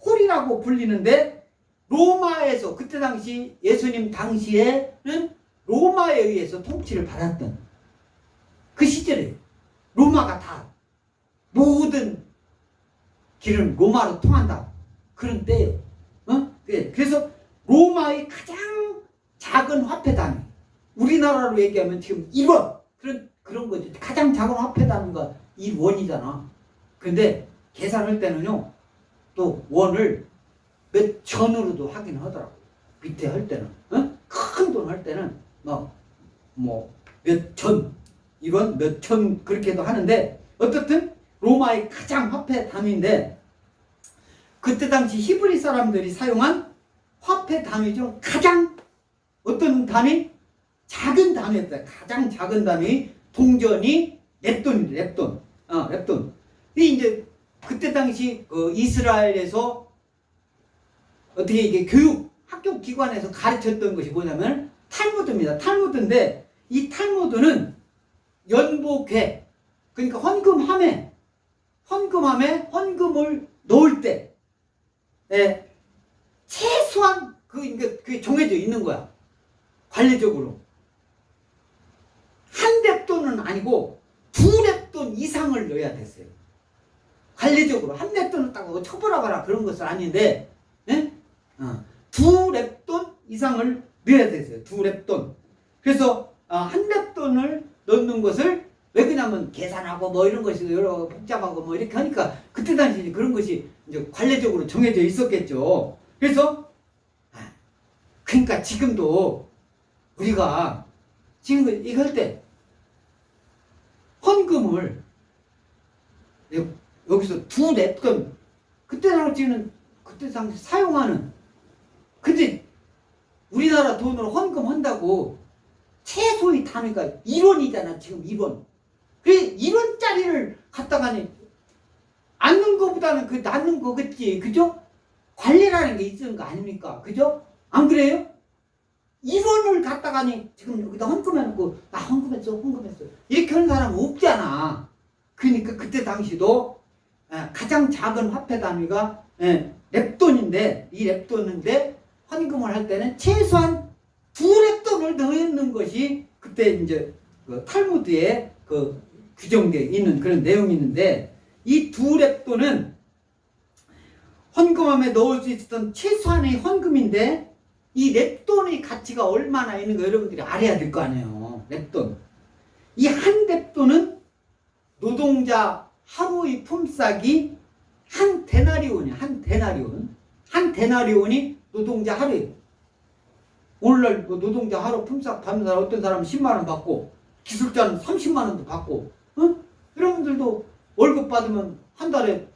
S1: 홀이라고 불리는데 로마에서 그때 당시 예수님 당시에는 로마에 의해서 통치를 받았던 그 시절에 로마가 다 모든 길은 로마로 통한다. 그런 때예요. 그래서 로마의 가장 작은 화폐 단위, 우리나라로 얘기하면 지금 1원 그런 거지. 가장 작은 화폐 단위가 1원이잖아. 근데 계산할 때는요, 또 원을 몇 천으로도 하긴 하더라고. 밑에 할 때는 큰 돈 할 때는 뭐 몇 천, 1원 몇 천 그렇게도 하는데 어떻든 로마의 가장 화폐 단위인데 그때 당시 히브리 사람들이 사용한 화폐 단위 중 가장 어떤 단위? 작은 단위였다. 가장 작은 단위 동전이 렙돈입니다. 렙돈. 렙돈. 이제 그때 당시 그 이스라엘에서 어떻게 이게 교육 학교 기관에서 가르쳤던 것이 뭐냐면 탈무드입니다. 탈무드인데 이 탈무드는 연복회, 그러니까 헌금함에 헌금을 넣을 때 최소한 그게 정해져 있는 거야. 관리적으로 한 렙돈은 아니고 2렙돈 이상을 넣어야 됐어요. 관리적으로 한 렙돈을 딱 처벌하거나 그런 것은 아닌데 2렙돈 이상을 넣어야 됐어요. 2렙돈. 그래서 한 렙돈을 넣는 것을 왜 그러냐면 계산하고 뭐 이런 것이 여러 복잡하고 뭐 이렇게 하니까 그때 당시 그런 것이 이제 관례적으로 정해져 있었겠죠. 그래서 그러니까 지금도 우리가 지금 이거 할 때 헌금을 여기서 2렙돈 그때 당시는 그때 당시 사용하는 근데 우리나라 돈으로 헌금한다고 최소의 단위가 1원이잖아. 지금 1원. 그래 1원짜리를 갖다가니 않는 것보다는 그 낫는 거겠지. 그죠? 관리라는 게 있는 거 아닙니까? 그죠? 안 그래요? 1원을 갖다가니 지금 여기다 헌금해놓고 나 헌금했어 이렇게 하는 사람은 없잖아. 그러니까 그때 당시도 가장 작은 화폐 단위가 렙돈인데 이 렙돈인데 헌금을 할 때는 최소한 2렙돈을 넣는 것이 그때 이제 그 탈무드에 그 규정되어 있는 그런 내용이 있는데 이 2렙돈은 헌금함에 넣을 수 있었던 최소한의 헌금인데 이 렙돈의 가치가 얼마나 있는 거 여러분들이 알아야 될 거 아니에요. 렙돈. 이 한 렙돈은 노동자 하루의 품삯이 한 데나리온이야. 한 데나리온이 노동자 하루에 오늘날 노동자 하루 품삯 받는 사람 어떤 사람은 10만원 받고 기술자는 30만원도 받고 여러분들도 월급 받으면 한 달에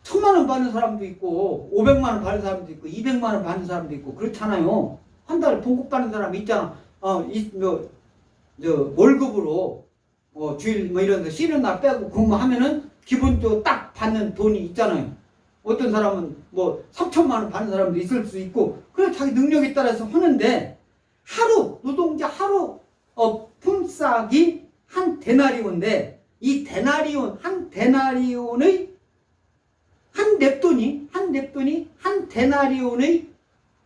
S1: 1000만원 받는 사람도 있고 500만원 받는 사람도 있고 200만원 받는 사람도 있고 그렇잖아요. 한 달에 봉급 받는 사람이 있잖아. 월급으로 주일 뭐 이런 데 쉬는 날 빼고 근무하면은 기본적으로 딱 받는 돈이 있잖아요. 어떤 사람은 뭐 3천만원 받는 사람도 있을 수 있고 그래 자기 능력에 따라서 하는데 노동자 하루 품삯이 한 데나리온인데 이 데나리온 한 데나리온의 한 렙돈이 한 데나리온의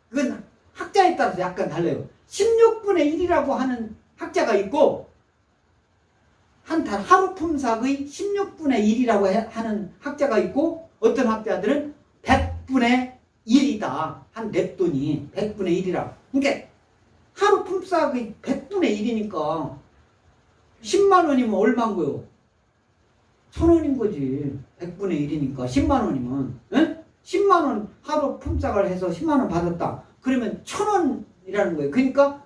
S1: 그건 학자에 따라서 약간 달라요. 16분의 1이라고 하는 학자가 있고 하루 품삯의 16분의 1이라고 하는 학자가 있고 어떤 학자들은 100분의 1이다. 한 렙돈이 100분의 1이라. 그러니까 하루 품삯의 100분의 1이니까 10만 원이면 얼마인 거요? 1000원인 거지. 100분의 1이니까 10만 원이면 10만 원 하루 품삯을 해서 10만 원 받았다. 그러면 1000원이라는 거예요. 그러니까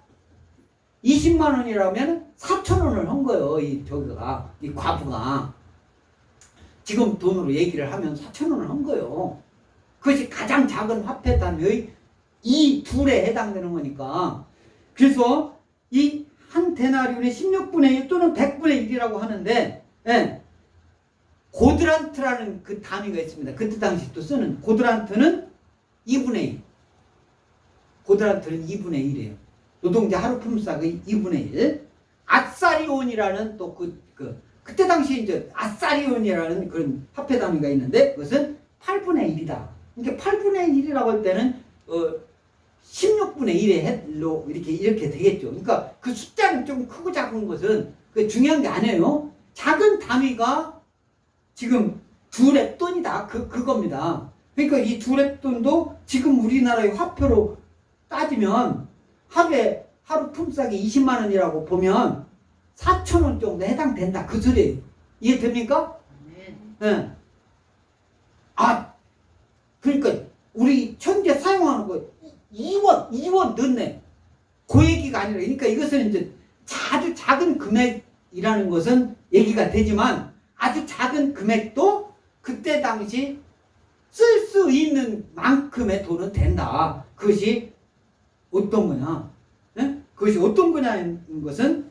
S1: 20만 원이라면 4,000원을 한 거예요. 이 과부가. 지금 돈으로 얘기를 하면 4,000원을 한 거예요. 그것이 가장 작은 화폐 단위의 이 둘에 해당되는 거니까. 그래서 이 한 데나리온의 16분의 1 또는 100분의 1이라고 하는데 고드란트라는 그 단위가 있습니다. 그때 당시 또 쓰는 고드란트는 2분의 1. 고드란트는 2분의 1이에요. 노동자 하루 품삯의 2분의 1. 아사리온이라는 또 그때 당시 이제 아사리온이라는 그런 화폐 단위가 있는데 그것은 8분의 1이다. 그러니까 8분의 1이라고 할 때는 16분의 1로 이렇게 되겠죠. 그러니까 그 숫자는 좀 크고 작은 것은 그 중요한 게 아니에요. 작은 단위가 지금 2렙돈이다. 그겁니다. 그러니까 이 2렙돈도 지금 우리나라의 화폐로 따지면 하루 품삯이 20만 원이라고 보면 4,000원 정도 해당된다. 그 소리예요. 이해됩니까? 네. 그러니까 우리 현재 사용하는 거 2원 넣네. 그 얘기가 아니라 그러니까 이것은 이제 아주 작은 금액이라는 것은 얘기가 되지만 아주 작은 금액도 그때 당시 쓸 수 있는 만큼의 돈은 된다. 그것이 어떤 거냐? 그것이 어떤 거냐는 것은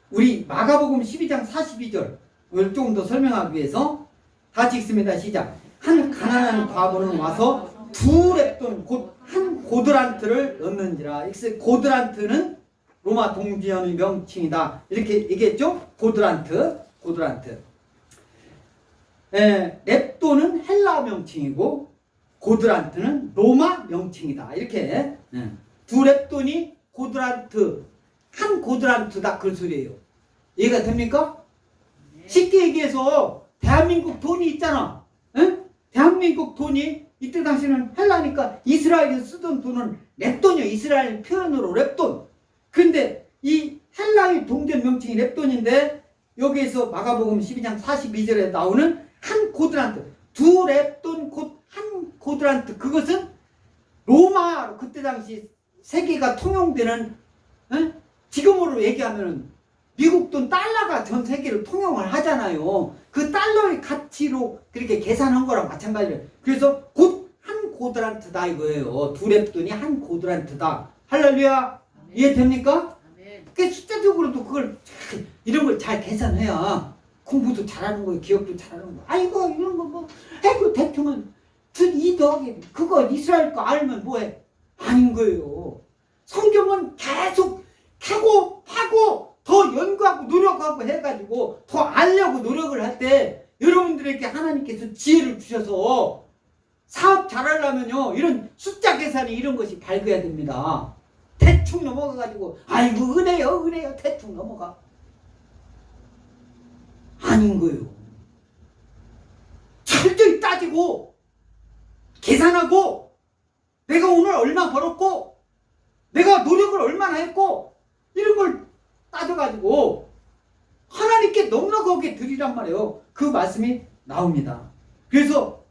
S1: 우리 마가복음 12장 42절 이걸 조금 더 설명하기 위해서 같이 읽습니다. 시작. 한 가난한 과부는 와서 두 렙돈 곧 한 고드란트를 넣는지라. 고드란트는 로마 동지연의 명칭이다. 이렇게 얘기했죠? 고드란트. 렙돈은 헬라 명칭이고 고드란트는 로마 명칭이다. 이렇게 두 렙돈이 고드란트, 한 고드란트다. 그 소리예요. 이해가 됩니까? 쉽게 얘기해서 대한민국 돈이 있잖아. 응? 대한민국 돈이 이때 당시는 헬라니까 이스라엘에서 쓰던 돈은 렙돈이요. 이스라엘 표현으로 렙돈. 근데 이 헬라의 동전 명칭이 렙돈인데 여기에서 마가복음 12장 42절에 나오는 한 고드란트, 두 렙돈 곧 한 고드란트, 그것은 로마 그때 당시 세계가 통용되는, 지금으로 얘기하면 미국 돈 달러가 전 세계를 통용을 하잖아요. 그 달러의 가치로 그렇게 계산한 거랑 마찬가지예요. 그래서 곧 한 고드란트다 이거예요. 두 렙돈이 한 고드란트다. 할렐루야. 이해됩니까? 그 숫자적으로도 그걸 이런 걸 잘 계산해야 공부도 잘하는 거예요. 기억도 잘하는 거예요. 아이고 이런 거 뭐 해고 대충은 2 더하기 그거 이스라엘 거 알면 뭐해? 아닌 거예요. 성경은 계속 캐고 파고 더 연구하고 노력하고 해가지고 더 알려고 노력을 할 때 여러분들에게 하나님께서 지혜를 주셔서 사업 잘하려면요 이런 숫자 계산이 이런 것이 밝아야 됩니다. 대충 넘어가가지고 아이고 은혜요 대충 넘어가. 아닌 거예요. 철저히 따지고 계산하고 내가 오늘 얼마 벌었고 내가 노력을 얼마나 했고 이런 걸 따져가지고 하나님께 넉넉하게 드리란 말이에요. 그 말씀이 나옵니다. 그래서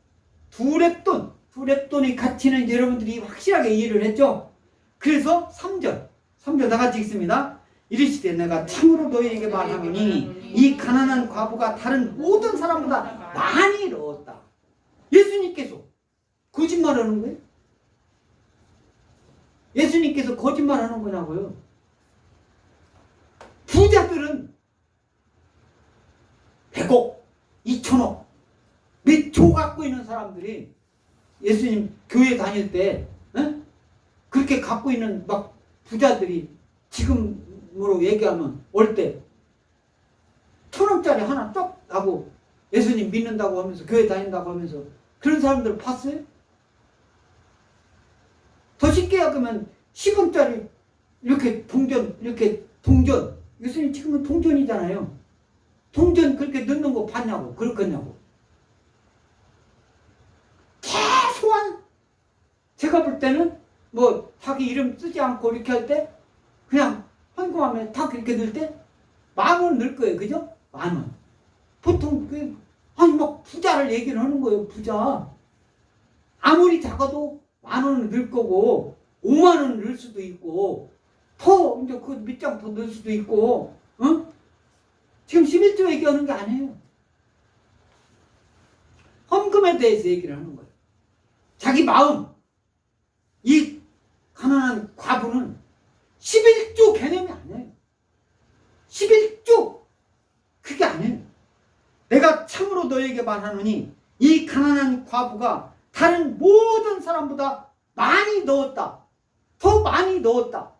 S1: 두 렙돈의 가치는 여러분들이 확실하게 이해를 했죠. 그래서 3절 다 같이 읽습니다. 이르시되 내가 참으로 너희에게 말하노니 이 가난한 과부가 다른 모든 사람보다 많이 넣었다. 예수님께서 거짓말하는 거예요? 예수님께서 거짓말하는 거냐고요? 부자들은 100억, 2천억, 몇 조 갖고 있는 사람들이 예수님 교회 다닐 때 그렇게 갖고 있는 막 부자들이 지금으로 얘기하면 올 때 1,000원짜리 하나 떡 하고 예수님 믿는다고 하면서 교회 다닌다고 하면서 그런 사람들 봤어요? 더 쉽게 하면 10원짜리 이렇게 동전 예수님 지금은 동전이잖아요. 동전 그렇게 넣는 거 봤냐고 그렇겠냐고. 최소한 제가 볼 때는 뭐 자기 이름 쓰지 않고 이렇게 할 때 그냥 헌금하면 다 그렇게 넣을 때 10,000원 넣을 거예요. 그죠? 10,000원. 보통 아니 막 부자를 얘기를 하는 거예요. 부자. 아무리 작아도 10,000원을 넣을 거고 50,000원을 넣을 수도 있고 더 이제 그 몇 장 더 넣을 수도 있고 지금 11조 얘기하는 게 아니에요. 헌금에 대해서 얘기를 하는 거예요. 자기 마음. 이 가난한 과부는 11조 개념이 아니에요. 11조 그게 아니에요. 내가 참으로 너에게 말하노니 이 가난한 과부가 다른 모든 사람보다 많이 넣었다. 더 많이 넣었다.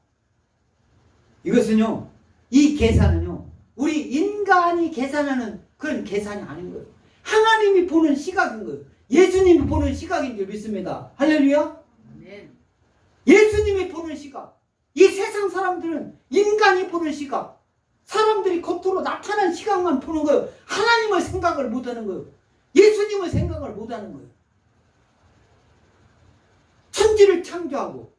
S1: 이것은요, 이 계산은요, 우리 인간이 계산하는 그런 계산이 아닌 거예요. 하나님이 보는 시각인 거예요. 예수님이 보는 시각인 줄 믿습니다. 할렐루야. 아멘. 예수님이 보는 시각. 이 세상 사람들은 인간이 보는 시각. 사람들이 겉으로 나타난 시각만 보는 거예요. 하나님의 생각을 못하는 거예요. 예수님의 생각을 못하는 거예요. 천지를 창조하고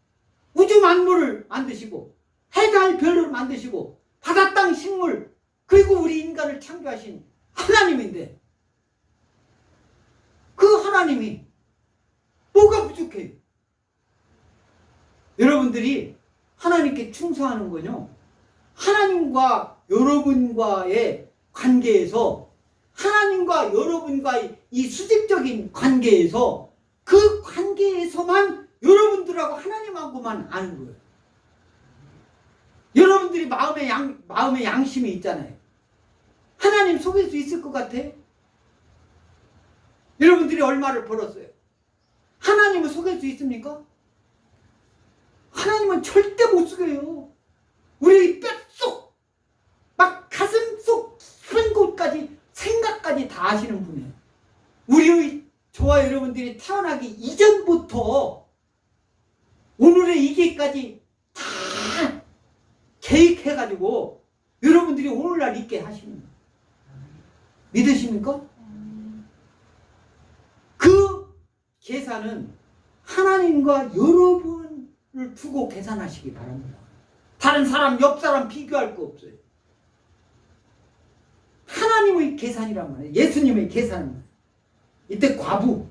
S1: 우주 만물을 만드시고 해달 별을 만드시고 바다 땅 식물 그리고 우리 인간을 창조하신 하나님인데 그 하나님이 뭐가 부족해요? 여러분들이 하나님께 충성하는 건요, 하나님과 여러분과의 관계에서 하나님과 여러분과의 이 수직적인 관계에서 그 관계에서만 여러분들하고 하나님하고만 아는 거예요. 여러분들이 마음의 양심이 있잖아요. 하나님 속일 수 있을 것 같아요? 여러분들이 얼마를 벌었어요? 하나님을 속일 수 있습니까? 하나님은 절대 못 속여요. 우리 뼛속, 막 가슴속 깊은 곳까지 생각까지 다 아시는 분이에요. 우리의 저와 여러분들이 태어나기 이전부터 오늘의 이기까지 다 계획해가지고 여러분들이 오늘날 있게 하시는 거예요. 믿으십니까? 그 계산은 하나님과 여러분을 두고 계산하시기 바랍니다. 다른 사람, 옆 사람 비교할 거 없어요. 하나님의 계산이란 말이에요. 예수님의 계산은. 이때 과부.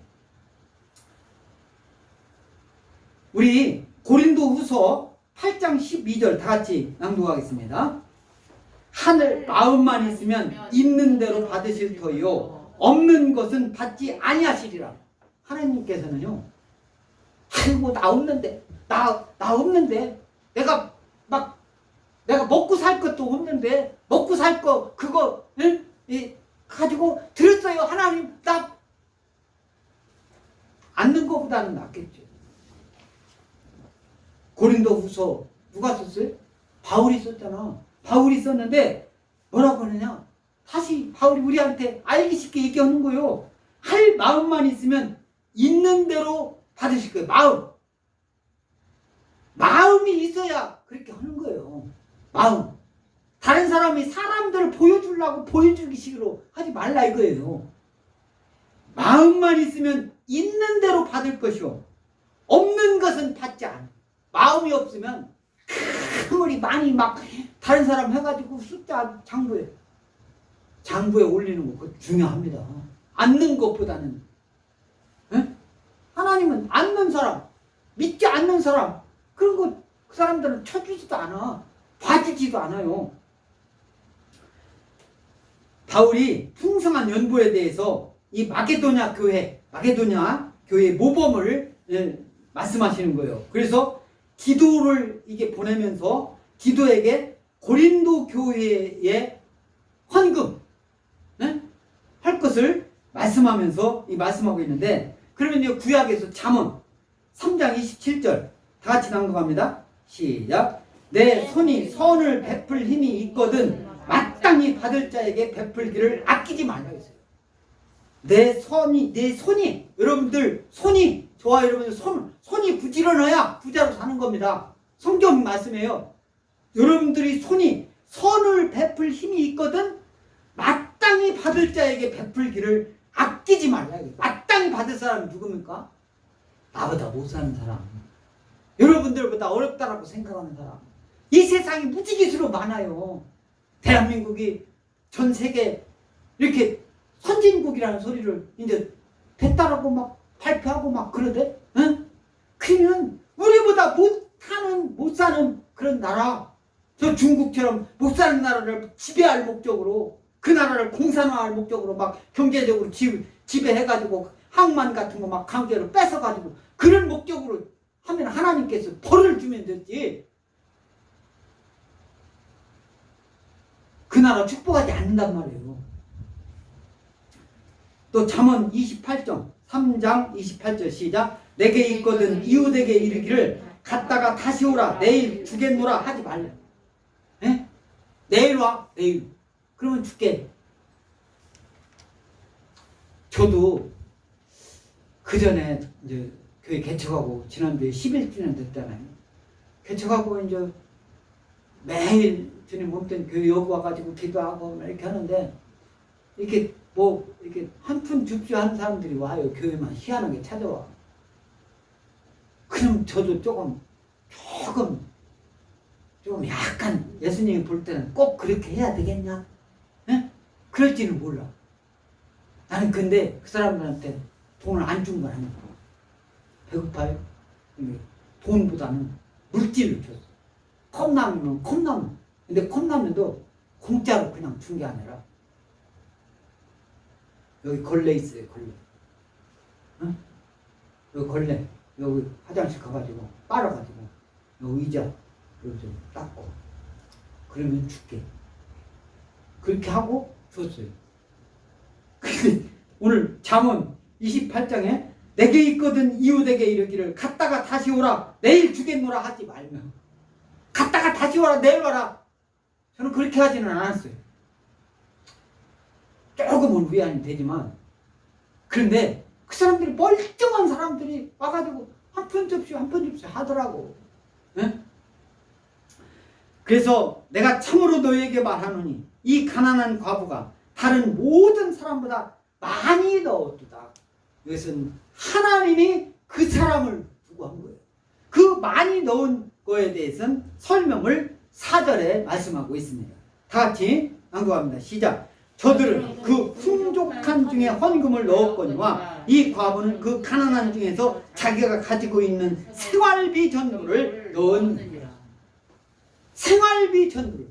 S1: 우리 고린도후서 8장 12절 다 같이 낭독하겠습니다. 하늘 마음만 있으면 있는 대로 받으실 터이요 없는 것은 받지 아니하시리라. 하나님께서는요, 아이고 나 없는데 나 없는데 내가 먹고 살 것도 없는데 먹고 살 거 그거 가지고 들었어요. 하나님 나 앉는 것보다는 낫겠죠. 고린도후서 누가 썼어요? 바울이 썼잖아. 바울이 썼는데 뭐라고 하느냐? 다시 바울이 우리한테 알기 쉽게 얘기하는 거예요. 할 마음만 있으면 있는 대로 받으실 거예요. 마음이 있어야 그렇게 하는 거예요. 마음. 다른 사람들을 보여주려고 보여주기식으로 하지 말라 이거예요. 마음만 있으면 있는 대로 받을 것이요 없는 것은 받지 않아. 마음이 없으면 아무리 많이 막 다른 사람 해가지고 숫자 장부에 올리는 거 그거 중요합니다. 앉는 것보다는. 에? 하나님은 앉는 사람, 믿지 않는 사람 그런 거 그 사람들은 쳐주지도 않아. 봐주지도 않아요. 바울이 풍성한 연보에 대해서 이 마게도냐 교회 모범을 말씀하시는 거예요. 그래서 디도를 이게 보내면서 디도에게 고린도 교회에 헌금 할 것을 말씀하면서 말씀하고 있는데, 그러면 구약에서 잠언 3장 27절 다 같이 낭독합니다. 시작. 내 손이 선을 베풀 힘이 있거든 마땅히 받을 자에게 베풀기를 아끼지 말라 했어요. 내 손이 여러분들 손이 저와 여러분들 손이 부지런해야 부자로 사는 겁니다. 성경 말씀이에요. 여러분들이 손이 선을 베풀 힘이 있거든 마땅히 받을 자에게 베풀기를 아끼지 말라. 마땅히 받을 사람이 누굽니까? 나보다 못 사는 사람, 여러분들보다 어렵다라고 생각하는 사람. 이 세상이 무지개수로 많아요. 대한민국이 전 세계 이렇게 선진국이라는 소리를 이제 됐다라고 막 발표하고 막 그러대. 응? 그러면 우리보다 못 사는 그런 나라, 저 중국처럼 못 사는 나라를 지배할 목적으로, 그 나라를 공산화할 목적으로 막 경제적으로 지배해가지고 항만 같은 거 막 강제로 뺏어가지고 그런 목적으로 하면 하나님께서 벌을 주면 되지. 그 나라 축복하지 않는단 말이에요. 또 잠언 28장 3장 28절 시작. 내게 있거든 이웃에게 이르기를 갔다가 다시 오라 내일 주겠노라 하지 말라. 에? 내일 와 내일 그러면 줄게. 저도 그 전에 이제 교회 개척하고 지난주에 11주년 됐잖아요. 개척하고 이제 매일 주님 몸된 교회 여기 와가지고 기도하고 이렇게 하는데, 이렇게 이렇게 한 푼 줍쇼 하는 사람들이 와요. 교회만 희한하게 찾아와. 그럼 저도 조금 약간 예수님이 볼 때는 꼭 그렇게 해야 되겠냐? 에? 그럴지는 몰라. 나는 근데 그 사람들한테 돈을 안 준 건 아니고 배고파요. 돈보다는 물질을 줬어. 컵라면은 컵라면. 근데 컵라면도 공짜로 그냥 준 게 아니라 여기 걸레 있어요. 걸레. 응? 여기 걸레. 여기 화장실 가가지고 빨아가지고 여기 의자 여기 좀 닦고 그러면 줄게. 그렇게 하고 줬어요. 근데 오늘 잠언 28장에 내게 있거든 이웃에게 이르기를 갔다가 다시 오라 내일 주겠노라 하지 말며 갔다가 다시 오라 내일 와라. 저는 그렇게 하지는 않았어요. 조금은 위안이 되지만 그런데 그 사람들이 멀쩡한 사람들이 와가지고 한 푼 접시 하더라고. 네? 그래서 내가 참으로 너에게 말하노니 이 가난한 과부가 다른 모든 사람보다 많이 넣었도다. 이것은 하나님이 그 사람을 두고 한 거예요. 그 많이 넣은 거에 대해서는 설명을 4절에 말씀하고 있습니다. 다 같이 낭독합니다. 시작. 저들은 그 풍족한 중에 헌금을 넣었거니와 이 과부는 그 가난한 중에서 자기가 가지고 있는 생활비 전부를 넣었느니라. 생활비 전부를.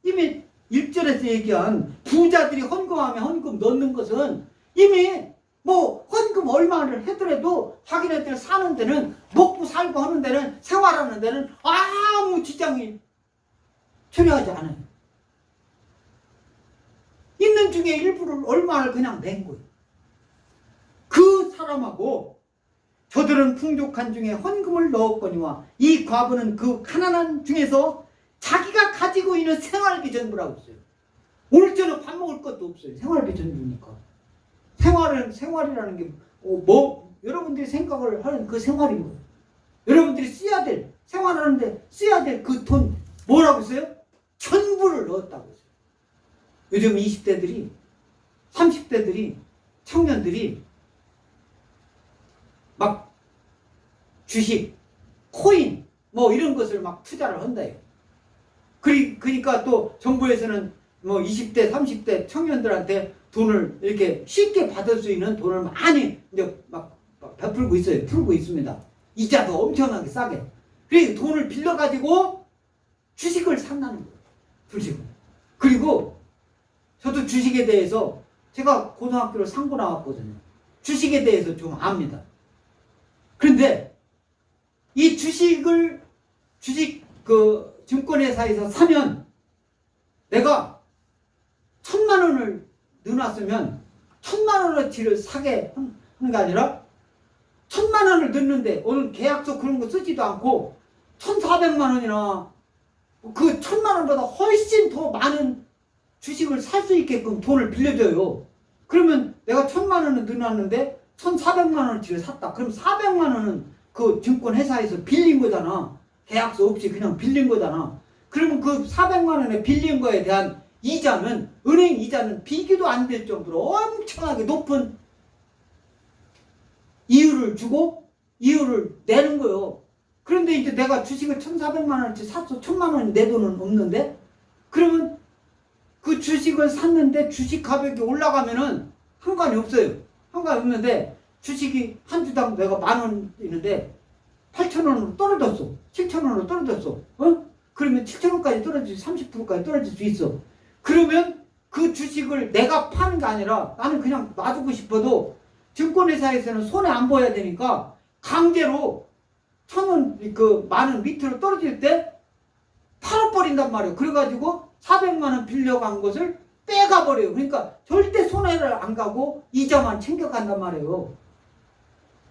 S1: 이미 1절에서 얘기한 부자들이 헌금하면 헌금 넣는 것은 이미 뭐 헌금 얼마를 하더라도 자기네들 사는 데는 먹고 살고 하는 데는 생활하는 데는 아무 지장이 전혀하지 않아요. 있는 중에 일부를 얼마를 그냥 낸 거예요. 그 사람하고 저들은 풍족한 중에 헌금을 넣었거니와 이 과부는 그 가난한 중에서 자기가 가지고 있는 생활비 전부라고 했어요. 오늘 저녁 밥 먹을 것도 없어요. 생활비 전부니까. 생활이라는 게 뭐 여러분들이 생각을 하는 그 생활인 거예요. 여러분들이 써야 될 생활하는데 써야 될 그 돈 뭐라고 했어요? 전부를 넣었다고 했어요. 요즘 20대들이 30대들이 청년들이 막 주식, 코인 뭐 이런 것을 막 투자를 한다요. 그러니까 또 정부에서는 뭐 20대, 30대 청년들한테 돈을 이렇게 쉽게 받을 수 있는 돈을 많이 이제 막 베풀고 있어요. 풀고 있습니다. 이자도 엄청나게 싸게. 그래서 돈을 빌려가지고 주식을 산다는 거예요. 주식을. 그리고 저도 주식에 대해서 제가 고등학교를 상고 나왔거든요. 주식에 대해서 좀 압니다. 그런데 이 주식 그 증권회사에서 사면 내가 1,000만 원을 넣어놨으면 1,000만 원어치를 사게 하는 게 아니라 1,000만 원을 넣는데 오늘 계약서 그런 거 쓰지도 않고 1,400만 원이나 그 1,000만 원보다 훨씬 더 많은 주식을 살 수 있게끔 돈을 빌려줘요. 그러면 내가 1,000만 원을 넣어놨는데 1,400만 원어치를 샀다. 그럼 400만 원은 그 증권회사에서 빌린 거잖아. 계약서 없이 그냥 빌린 거잖아. 그러면 그 400만 원에 빌린 거에 대한 이자는 은행 이자는 비교도 안 될 정도로 엄청나게 높은 이율을 주고 이율을 내는 거예요. 그런데 이제 내가 주식을 1,400만 원어치 샀어. 1,000만 원이 내 돈은 없는데 그러면 그 주식을 샀는데 주식 가격이 올라가면은 상관이 없어요. 상관이 없는데 주식이 한 주당 내가 10,000원 있는데 8,000원으로 떨어졌어. 7,000원으로 떨어졌어. 그러면 7,000원까지 떨어질 수 30%까지 떨어질 수 있어. 그러면 그 주식을 내가 파는 게 아니라 나는 그냥 놔두고 싶어도 증권회사에서는 손해 안 보여야 되니까 강제로 1,000원 그 만원 밑으로 떨어질 때 팔아버린단 말이에요. 그래가지고 400만 원 빌려간 것을 빼가버려요. 그러니까 절대 손해를 안 가고 이자만 챙겨간단 말이에요.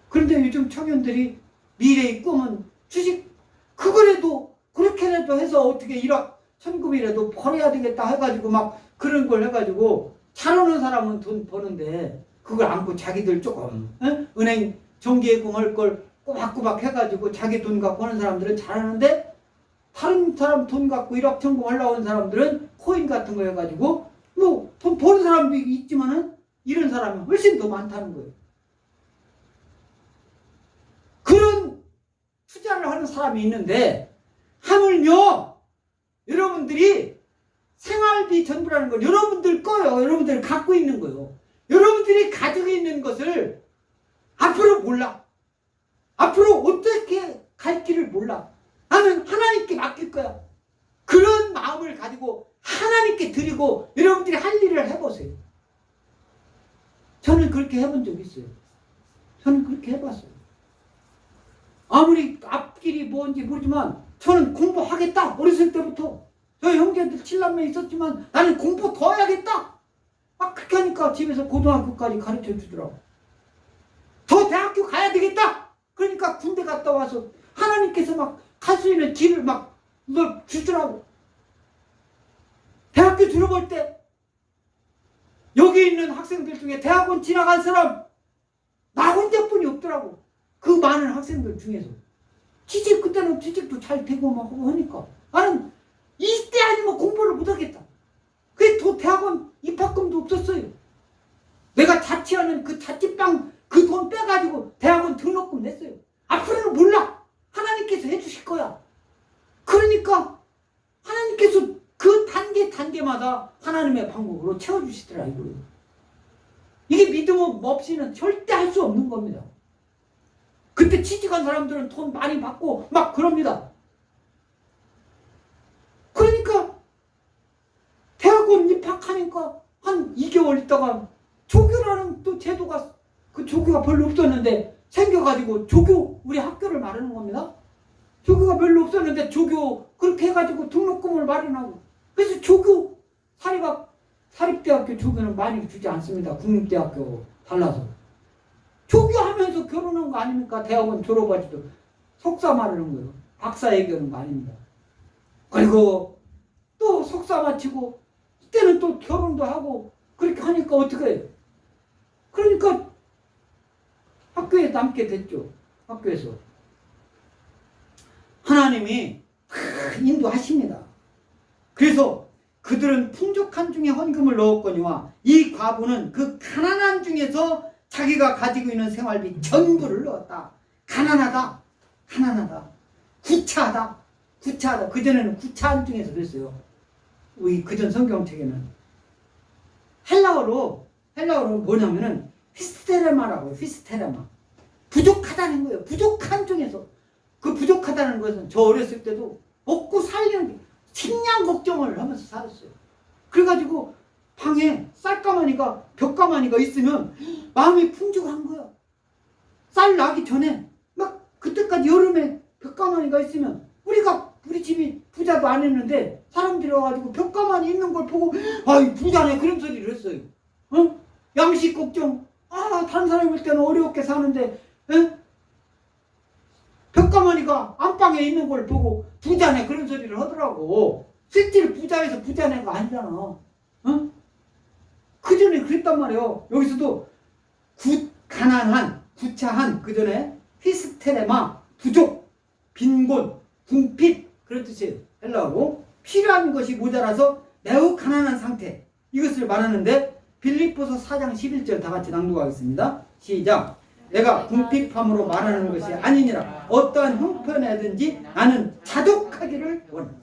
S1: 그런데 요즘 청년들이 미래의 꿈은 주식 그거라도 그렇게라도 해서 어떻게 1억 천금이라도 벌어야 되겠다 해가지고 막 그런 걸 해가지고 잘하는 사람은 돈 버는데 그걸 안고 자기들 조금 은행 정기예금 할 걸 꼬박꼬박 해가지고 자기 돈 갖고 하는 사람들은 잘하는데 다른 사람 돈 갖고 1억 천금 올라온 사람들은 코인 같은 거 해가지고 뭐 돈 버는 사람도 있지만은 이런 사람이 훨씬 더 많다는 거예요. 그런 투자를 하는 사람이 있는데 하물며 여러분들이 생활비 전부라는 건 여러분들 거예요. 여러분들이 갖고 있는 거예요. 여러분들이 가지고 있는 것을 앞으로 몰라. 앞으로 어떻게 갈 길을 몰라. 나는 하나님께 맡길 거야. 그런 마음을 가지고 하나님께 드리고 여러분들이 할 일을 해보세요. 저는 그렇게 해본 적이 있어요. 저는 그렇게 해봤어요. 아무리 앞길이 뭔지 모르지만 저는 공부하겠다. 어렸을 때부터. 저희 형제들 7남매 있었지만 나는 공부 더 해야겠다. 막 그렇게 하니까 집에서 고등학교까지 가르쳐 주더라고. 더 대학교 가야 되겠다. 그러니까 군대 갔다 와서 하나님께서 막 갈 수 있는 길을 막 주더라고. 대학교 들어볼 때 여기 있는 학생들 중에 대학원 지나간 사람 나 혼자뿐이 없더라고. 그 많은 학생들 중에서. 취직, 그때는 취직도 잘 되고 막 하니까 나는 이때 아니면 공부를 못하겠다. 그게 또 대학원 입학금도 없었어요. 내가 자취하는 그 자취방 그 돈 빼가지고 대학원 등록금 냈어요. 앞으로는 몰라. 하나님께서 해주실 거야. 그러니까 하나님께서 그 단계마다 하나님의 방법으로 채워주시더라 이거예요. 이게 믿음 없이는 절대 할 수 없는 겁니다. 그때 취직한 사람들은 돈 많이 받고 막 그럽니다. 그러니까 대학원 입학하니까 한 2개월 있다가 조교라는 또 제도가 그 조교가 별로 없었는데 생겨가지고 조교 우리 학교를 말하는 겁니다. 조교가 별로 없었는데 조교 그렇게 해가지고 등록금을 마련하고 그래서 조교 사립대학교 조교는 많이 주지 않습니다. 국립대학교 달라서 조교하면서 결혼한 거 아닙니까? 대학원 졸업하지도 석사 말하는 거예요. 박사 얘기하는 거 아닙니다. 그리고 또 석사 마치고 이때는 또 결혼도 하고 그렇게 하니까 어떻게 해요? 그러니까 학교에 남게 됐죠. 학교에서 하나님이 인도하십니다. 그래서 그들은 풍족한 중에 헌금을 넣었거니와 이 과부는 그 가난한 중에서 자기가 가지고 있는 생활비 전부를 넣었다. 가난하다. 구차하다. 그전에는 구차한 중에서 그랬어요. 우리 그전 성경책에는 헬라어로 뭐냐면은 히스테레마라고요. 히스테레마. 부족하다는 거예요. 부족한 중에서. 그 부족하다는 것은 저 어렸을 때도 먹고 살려는 식량 걱정을 하면서 살았어요. 그래가지고 방에 벽가마니가 있으면 마음이 풍족한 거야. 쌀 나기 전에 막 그때까지 여름에 벽가마니가 있으면 우리 집이 부자도 안 했는데 사람들이 와가지고 벽가마니 있는 걸 보고 아이 부자네 그런 소리를 했어요. 양식 걱정. 다른 사람이 볼 때는 어렵게 사는데 벽가마니가 안방에 있는 걸 보고 부자네 그런 소리를 하더라고. 실제로 부자에서 부자네가 아니잖아. 그전에 그랬단 말이에요. 여기서도 가난한, 구차한, 그전에 히스테레마, 부족, 빈곤, 궁핍 그런 뜻이에요. 헬라어로 필요한 것이 모자라서 매우 가난한 상태 이것을 말하는데 빌립보서 4장 11절 다 같이 낭독하겠습니다. 시작. 내가 궁핍함으로 말하는 것이 아니니라. 어떠한 형편에든지 나는 자족하기를 원한다.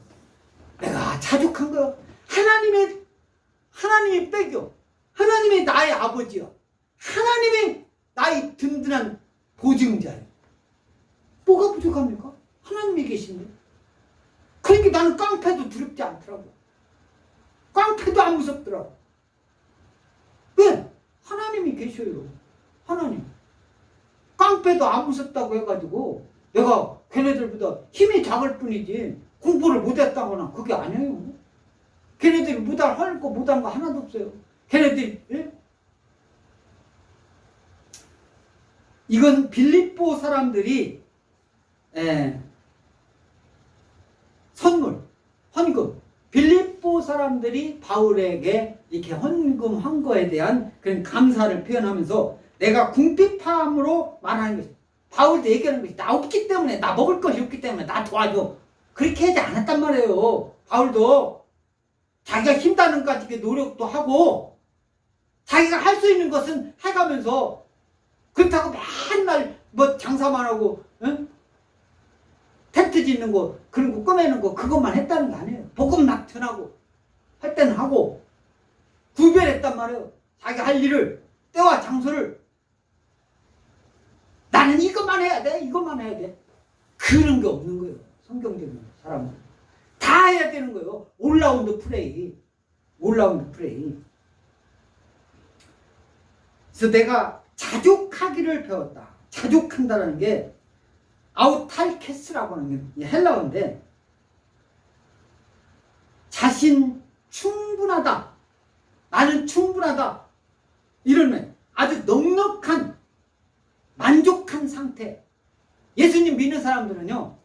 S1: 내가 자족한 거요. 하나님이 빼겨. 하나님이 나의 아버지야. 하나님이 나의 든든한 보증자야. 뭐가 부족합니까? 하나님이 계신데. 그러니까 나는 깡패도 두렵지 않더라고. 깡패도 안 무섭더라고. 왜? 하나님이 계셔요. 하나님. 깡패도 안 무섭다고 해가지고 내가 걔네들보다 힘이 작을 뿐이지 공부를 못했다거나 그게 아니에요. 걔네들이 못한 거 하나도 없어요. 걔네들이 이건 빌립보 사람들이 선물, 헌금 빌립보 사람들이 바울에게 이렇게 헌금한 거에 대한 그런 감사를 표현하면서 내가 궁핍함으로 말하는 것이 바울도 얘기하는 것이 나 없기 때문에 나 먹을 것이 없기 때문에 나 도와줘 그렇게 하지 않았단 말이에요. 바울도 자기가 힘다는 까지 노력도 하고 자기가 할 수 있는 것은 해가면서 그렇다고 맨날 뭐 장사만 하고 텐트 짓는 거 그런 거 꺼내는 거 그것만 했다는 게 아니에요. 복음 낙천하고 할 때는 하고 구별했단 말이에요. 자기가 할 일을 때와 장소를 나는 이것만 해야 돼 그런 게 없는 거예요. 성경적인 사람은 다 해야 되는 거예요. 올라운드 플레이. 그래서 내가 자족하기를 배웠다. 자족한다는 게 아우탈케스라고 하는 게 헬라어인데 자신 충분하다. 나는 충분하다. 이러면 아주 넉넉한 만족한 상태. 예수님 믿는 사람들은요,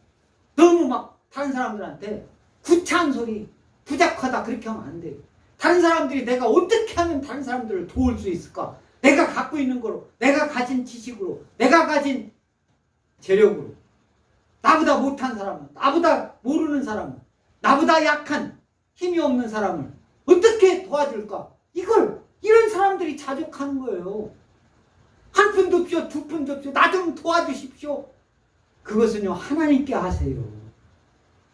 S1: 너무 막 다른 사람들한테 구차한 소리, 부족하다 그렇게 하면 안 돼요. 다른 사람들이 내가 어떻게 하면 다른 사람들을 도울 수 있을까? 내가 갖고 있는 거로, 내가 가진 지식으로, 내가 가진 재력으로, 나보다 못한 사람은, 나보다 모르는 사람은, 나보다 약한 힘이 없는 사람을 어떻게 도와줄까? 이런 사람들이 자족하는 거예요. 한 푼도 없죠, 두 푼도 없죠. 나 좀 도와주십시오. 그것은요, 하나님께 하세요.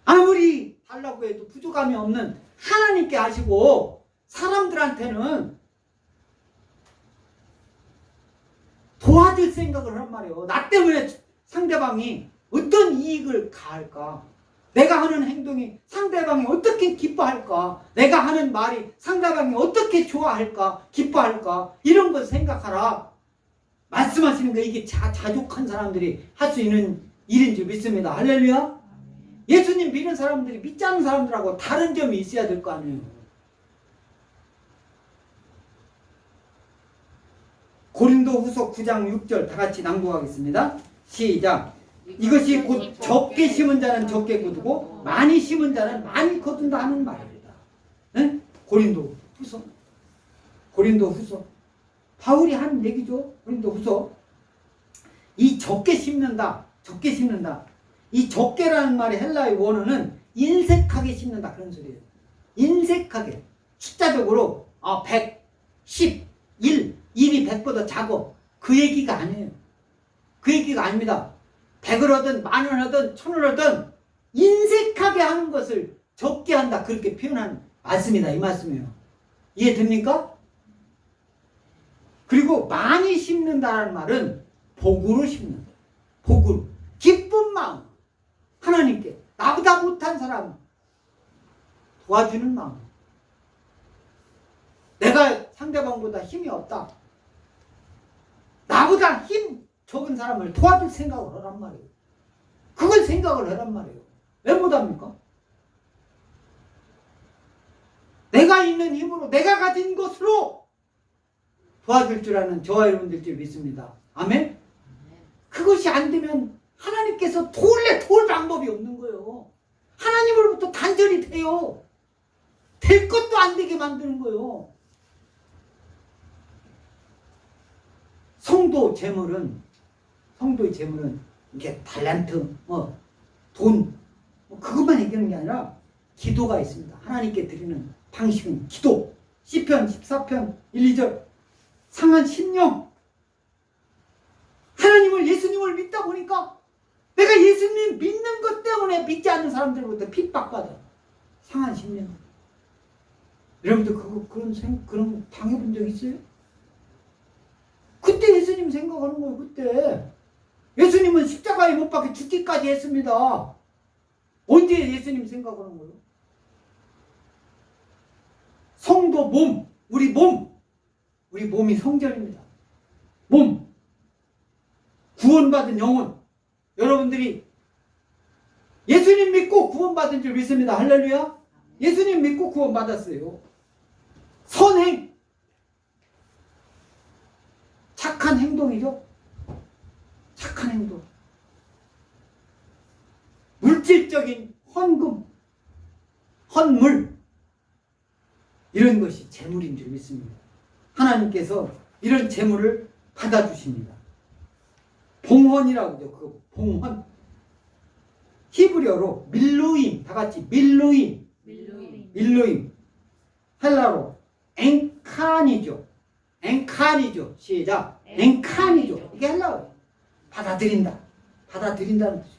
S1: 아무리 달라고 해도 부족함이 없는 하나님께 하시고, 사람들한테는 도와줄 생각을 하란 말이에요. 나 때문에 상대방이 어떤 이익을 가할까? 내가 하는 행동이 상대방이 어떻게 기뻐할까? 내가 하는 말이 상대방이 어떻게 좋아할까? 기뻐할까? 이런 걸 생각하라. 말씀하시는 거 이게 자족한 사람들이 할 수 있는 일인 줄 믿습니다. 할렐루야. 예수님 믿는 사람들이 믿지 않는 사람들하고 다른 점이 있어야 될 거 아니에요. 고린도후서 9장 6절 다 같이 낭독하겠습니다. 시작. 이것이 곧 적게 심은 자는 적게 거두고 많이 심은 자는 많이 거둔다 하는 말입니다. 네? 고린도후서 바울이 한 얘기죠. 고린도후서. 이 적게 심는다. 이 적게라는 말이 헬라의 원어는 인색하게 심는다 그런 소리예요. 인색하게. 숫자적으로 100, 10, 1, 1이 100보다 작어. 그 얘기가 아니에요. 그 얘기가 아닙니다. 100을 하든 만을 하든 1000을 하든 인색하게 하는 것을 적게 한다. 그렇게 표현한 말씀이다. 이 말씀이에요. 이해됩니까? 그리고 많이 심는다는 말은 복으로 심는다. 복으로. 기쁜 마음. 하나님께 나보다 못한 사람 도와주는 마음. 내가 상대방보다 힘이 없다. 나보다 힘 적은 사람을 도와줄 생각을 하란 말이에요. 그걸 생각을 하란 말이에요. 왜 못합니까? 내가 있는 힘으로, 내가 가진 것으로 도와줄 줄 아는 저와 여러분들 줄 믿습니다. 아멘? 그것이 안 되면 하나님께서 도울 방법이 없는 거예요. 하나님으로부터 단절이 돼요. 될 것도 안 되게 만드는 거예요. 성도의 재물은 이게 달란트, 돈, 그것만 얘기하는 게 아니라 기도가 있습니다. 하나님께 드리는 방식은 기도. 시편 14편 1, 2절. 상한 심령. 하나님을, 예수님을 믿다 보니까 내가 예수님 믿는 것 때문에 믿지 않는 사람들로부터 핍박받아. 상한 심령. 여러분들 그런 당해본 적 있어요? 그때 예수님 생각하는 거예요. 그때 예수님은 십자가에 못 박혀 죽기까지 했습니다. 언제 예수님 생각하는 거예요? 성도 몸, 우리 몸이 성전입니다. 몸, 구원받은 영혼. 여러분들이 예수님 믿고 구원받은 줄 믿습니다. 할렐루야. 예수님 믿고 구원받았어요. 선행, 착한 행동이죠. 착한 행동. 물질적인 헌금, 헌물, 이런 것이 재물인 줄 믿습니다. 하나님께서 이런 재물을 받아주십니다. 봉헌이라고 하죠. 그 봉헌. 히브리어로 밀루임, 다 같이 밀루임. 헬라로 엔칸이죠. 시작. 엔칸이죠. 이게 헬라어예요. 받아들인다는 뜻이에요.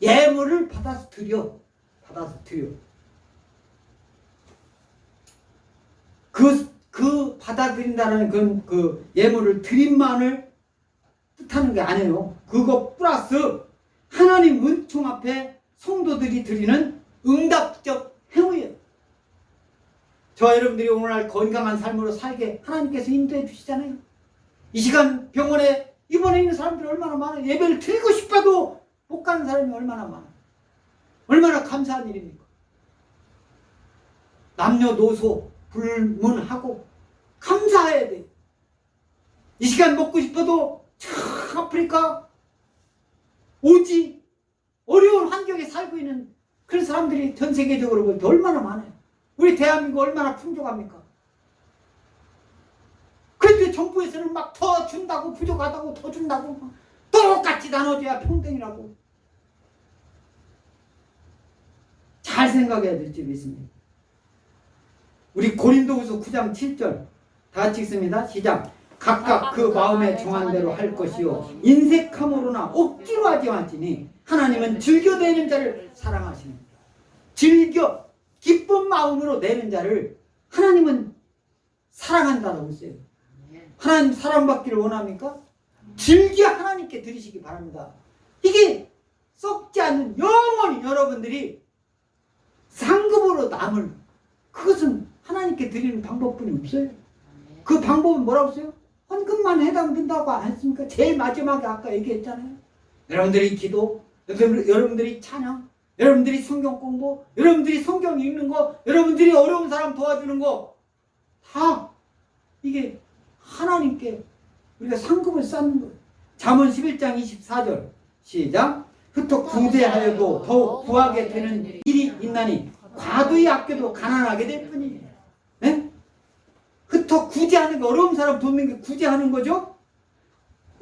S1: 예물을 받아서 드려. 그 받아들인다는 그 예물을 드림만을 뜻하는 게 아니에요. 그거 플러스 하나님 은총 앞에 성도들이 드리는 응답적 행위예요. 저와 여러분들이 오늘날 건강한 삶으로 살게 하나님께서 인도해 주시잖아요. 이 시간 병원에 입원해 있는 사람들이 얼마나 많아요. 예배를 드리고 싶어도 못 가는 사람이 얼마나 많아요. 얼마나 감사한 일입니까? 남녀노소 불문하고 감사해야 돼. 이 시간 먹고 싶어도 아프리카 오지 어려운 환경에 살고 있는 그런 사람들이 전 세계적으로 볼 때 얼마나 많아요. 우리 대한민국 얼마나 풍족합니까? 그런데 정부에서는 막 더 준다고, 부족하다고 더 준다고 막 똑같이 나눠줘야 평등이라고. 잘 생각해야 될 점이 있습니다. 우리 고린도후서 9장 7절 다 같이 읽습니다. 시작. 각각 그 마음에 정한 대로 할 것이요 인색함으로나 억지로 하지 마시니 하나님은 즐겨 내는 자를 사랑하시는 거예요. 즐겨 기쁜 마음으로 내는 자를 하나님은 사랑한다라고 했어요. 하나님 사랑받기를 원합니까? 즐겨 하나님께 드리시기 바랍니다. 이게 썩지 않는 영원히 여러분들이 상급으로 남을, 그것은 하나님께 드리는 방법뿐이 없어요. 그 방법은 뭐라고 써요? 헌금만 해당된다고 안 했습니까? 제일 마지막에 아까 얘기했잖아요. 여러분들이 기도, 여러분들이 찬양, 여러분들이 성경 공부, 여러분들이 성경 읽는 거, 여러분들이 어려운 사람 도와주는 거, 다 이게 하나님께 우리가 상급을 쌓는 거예요. 잠언 11장 24절 시작. 흩어 구제하여도 더욱 구하게 되는 일이 있나니 과도히 아껴도 가난하게 될 뿐이에요. 네? 흩어 구제하는 게, 어려운 사람 돕는 게 구제하는 거죠.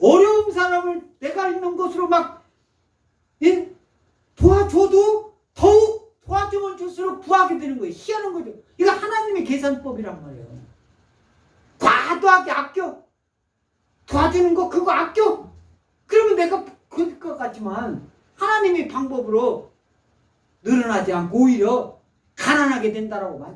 S1: 어려운 사람을 내가 있는 것으로 막 도와줘도 더욱 도와주면 줄수록 구하게 되는 거예요. 희한한 거죠. 이거 하나님의 계산법이란 말이에요. 과도하게 아껴 도와주는 거, 그거 아껴, 그러면 내가 그럴 것 같지만 하나님의 방법으로 늘어나지 않고 오히려 가난하게 된다라고 말.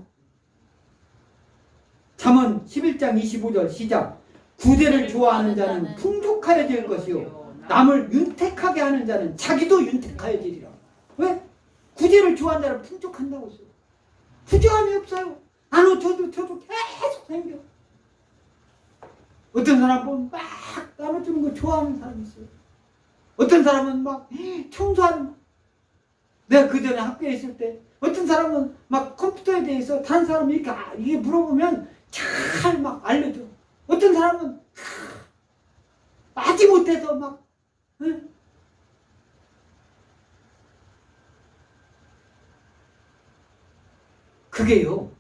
S1: 잠언 11장 25절 시작. 구제를 좋아하는 자는 풍족하여 질 것이요 남을 윤택하게 하는 자는 자기도 윤택하여 지리라. 왜? 구제를 좋아하는 자는 풍족한다고 했어요. 부족함이 없어요. 나눠줘도 계속 생겨. 어떤 사람 보면 막 나눠주는 거 좋아하는 사람이 있어요. 어떤 사람은 막 청소하는, 내가 그 전에 학교에 있을 때 어떤 사람은 막 컴퓨터에 대해서 다른 사람이 이렇게 이게 물어보면 잘 막 알려줘. 어떤 사람은 마지못해서 막 그게요,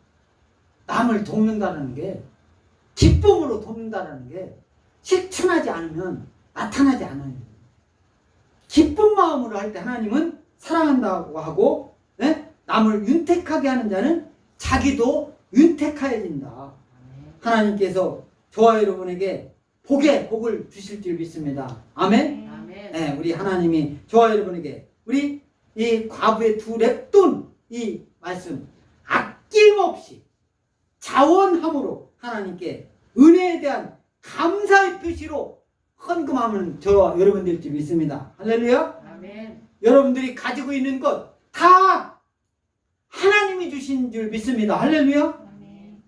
S1: 남을 돕는다는 게, 기쁨으로 돕는다는 게 실천하지 않으면 나타나지 않아요. 기쁜 마음으로 할 때 하나님은 사랑한다고 하고, 네? 남을 윤택하게 하는 자는 자기도 윤택하여진다. 하나님께서 저와 여러분에게 복을 주실 줄 믿습니다. 아멘? 아멘. 네, 우리 하나님이 저와 여러분에게 우리 이 과부의 두 랩돈 이 말씀 아낌없이 자원함으로 하나님께 은혜에 대한 감사의 표시로 헌금하면 저와 여러분들 줄 믿습니다. 할렐루야. 아멘. 여러분들이 가지고 있는 것 다 하나님이 주신 줄 믿습니다. 할렐루야. 아멘.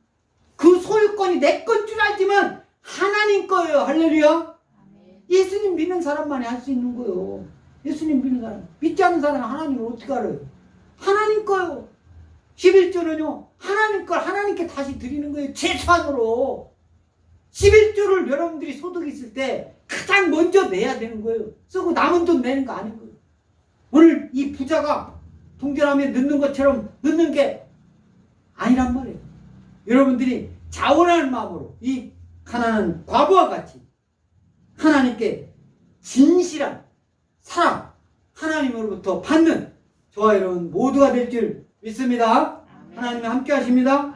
S1: 그 소유권이 내 건 줄 알지만 하나님 거예요. 할렐루야. 아멘. 예수님 믿는 사람만이 할 수 있는 거예요. 예수님 믿는 사람, 믿지 않는 사람은 하나님을 어떻게 알아요? 하나님 거예요. 11조는요 하나님 걸 하나님께 다시 드리는 거예요. 최소한으로 11조를 여러분들이 소득이 있을 때 가장 먼저 내야 되는 거예요. 쓰고 남은 돈 내는 거 아닌 거예요. 오늘 이 부자가 동전함에 넣는 것처럼 넣는 게 아니란 말이에요. 여러분들이 자원하는 마음으로 이 가난한 과부와 같이 하나님께 진실한 사랑, 하나님으로부터 받는 저와 여러분 모두가 될 줄 믿습니다. 하나님이 함께 하십니다.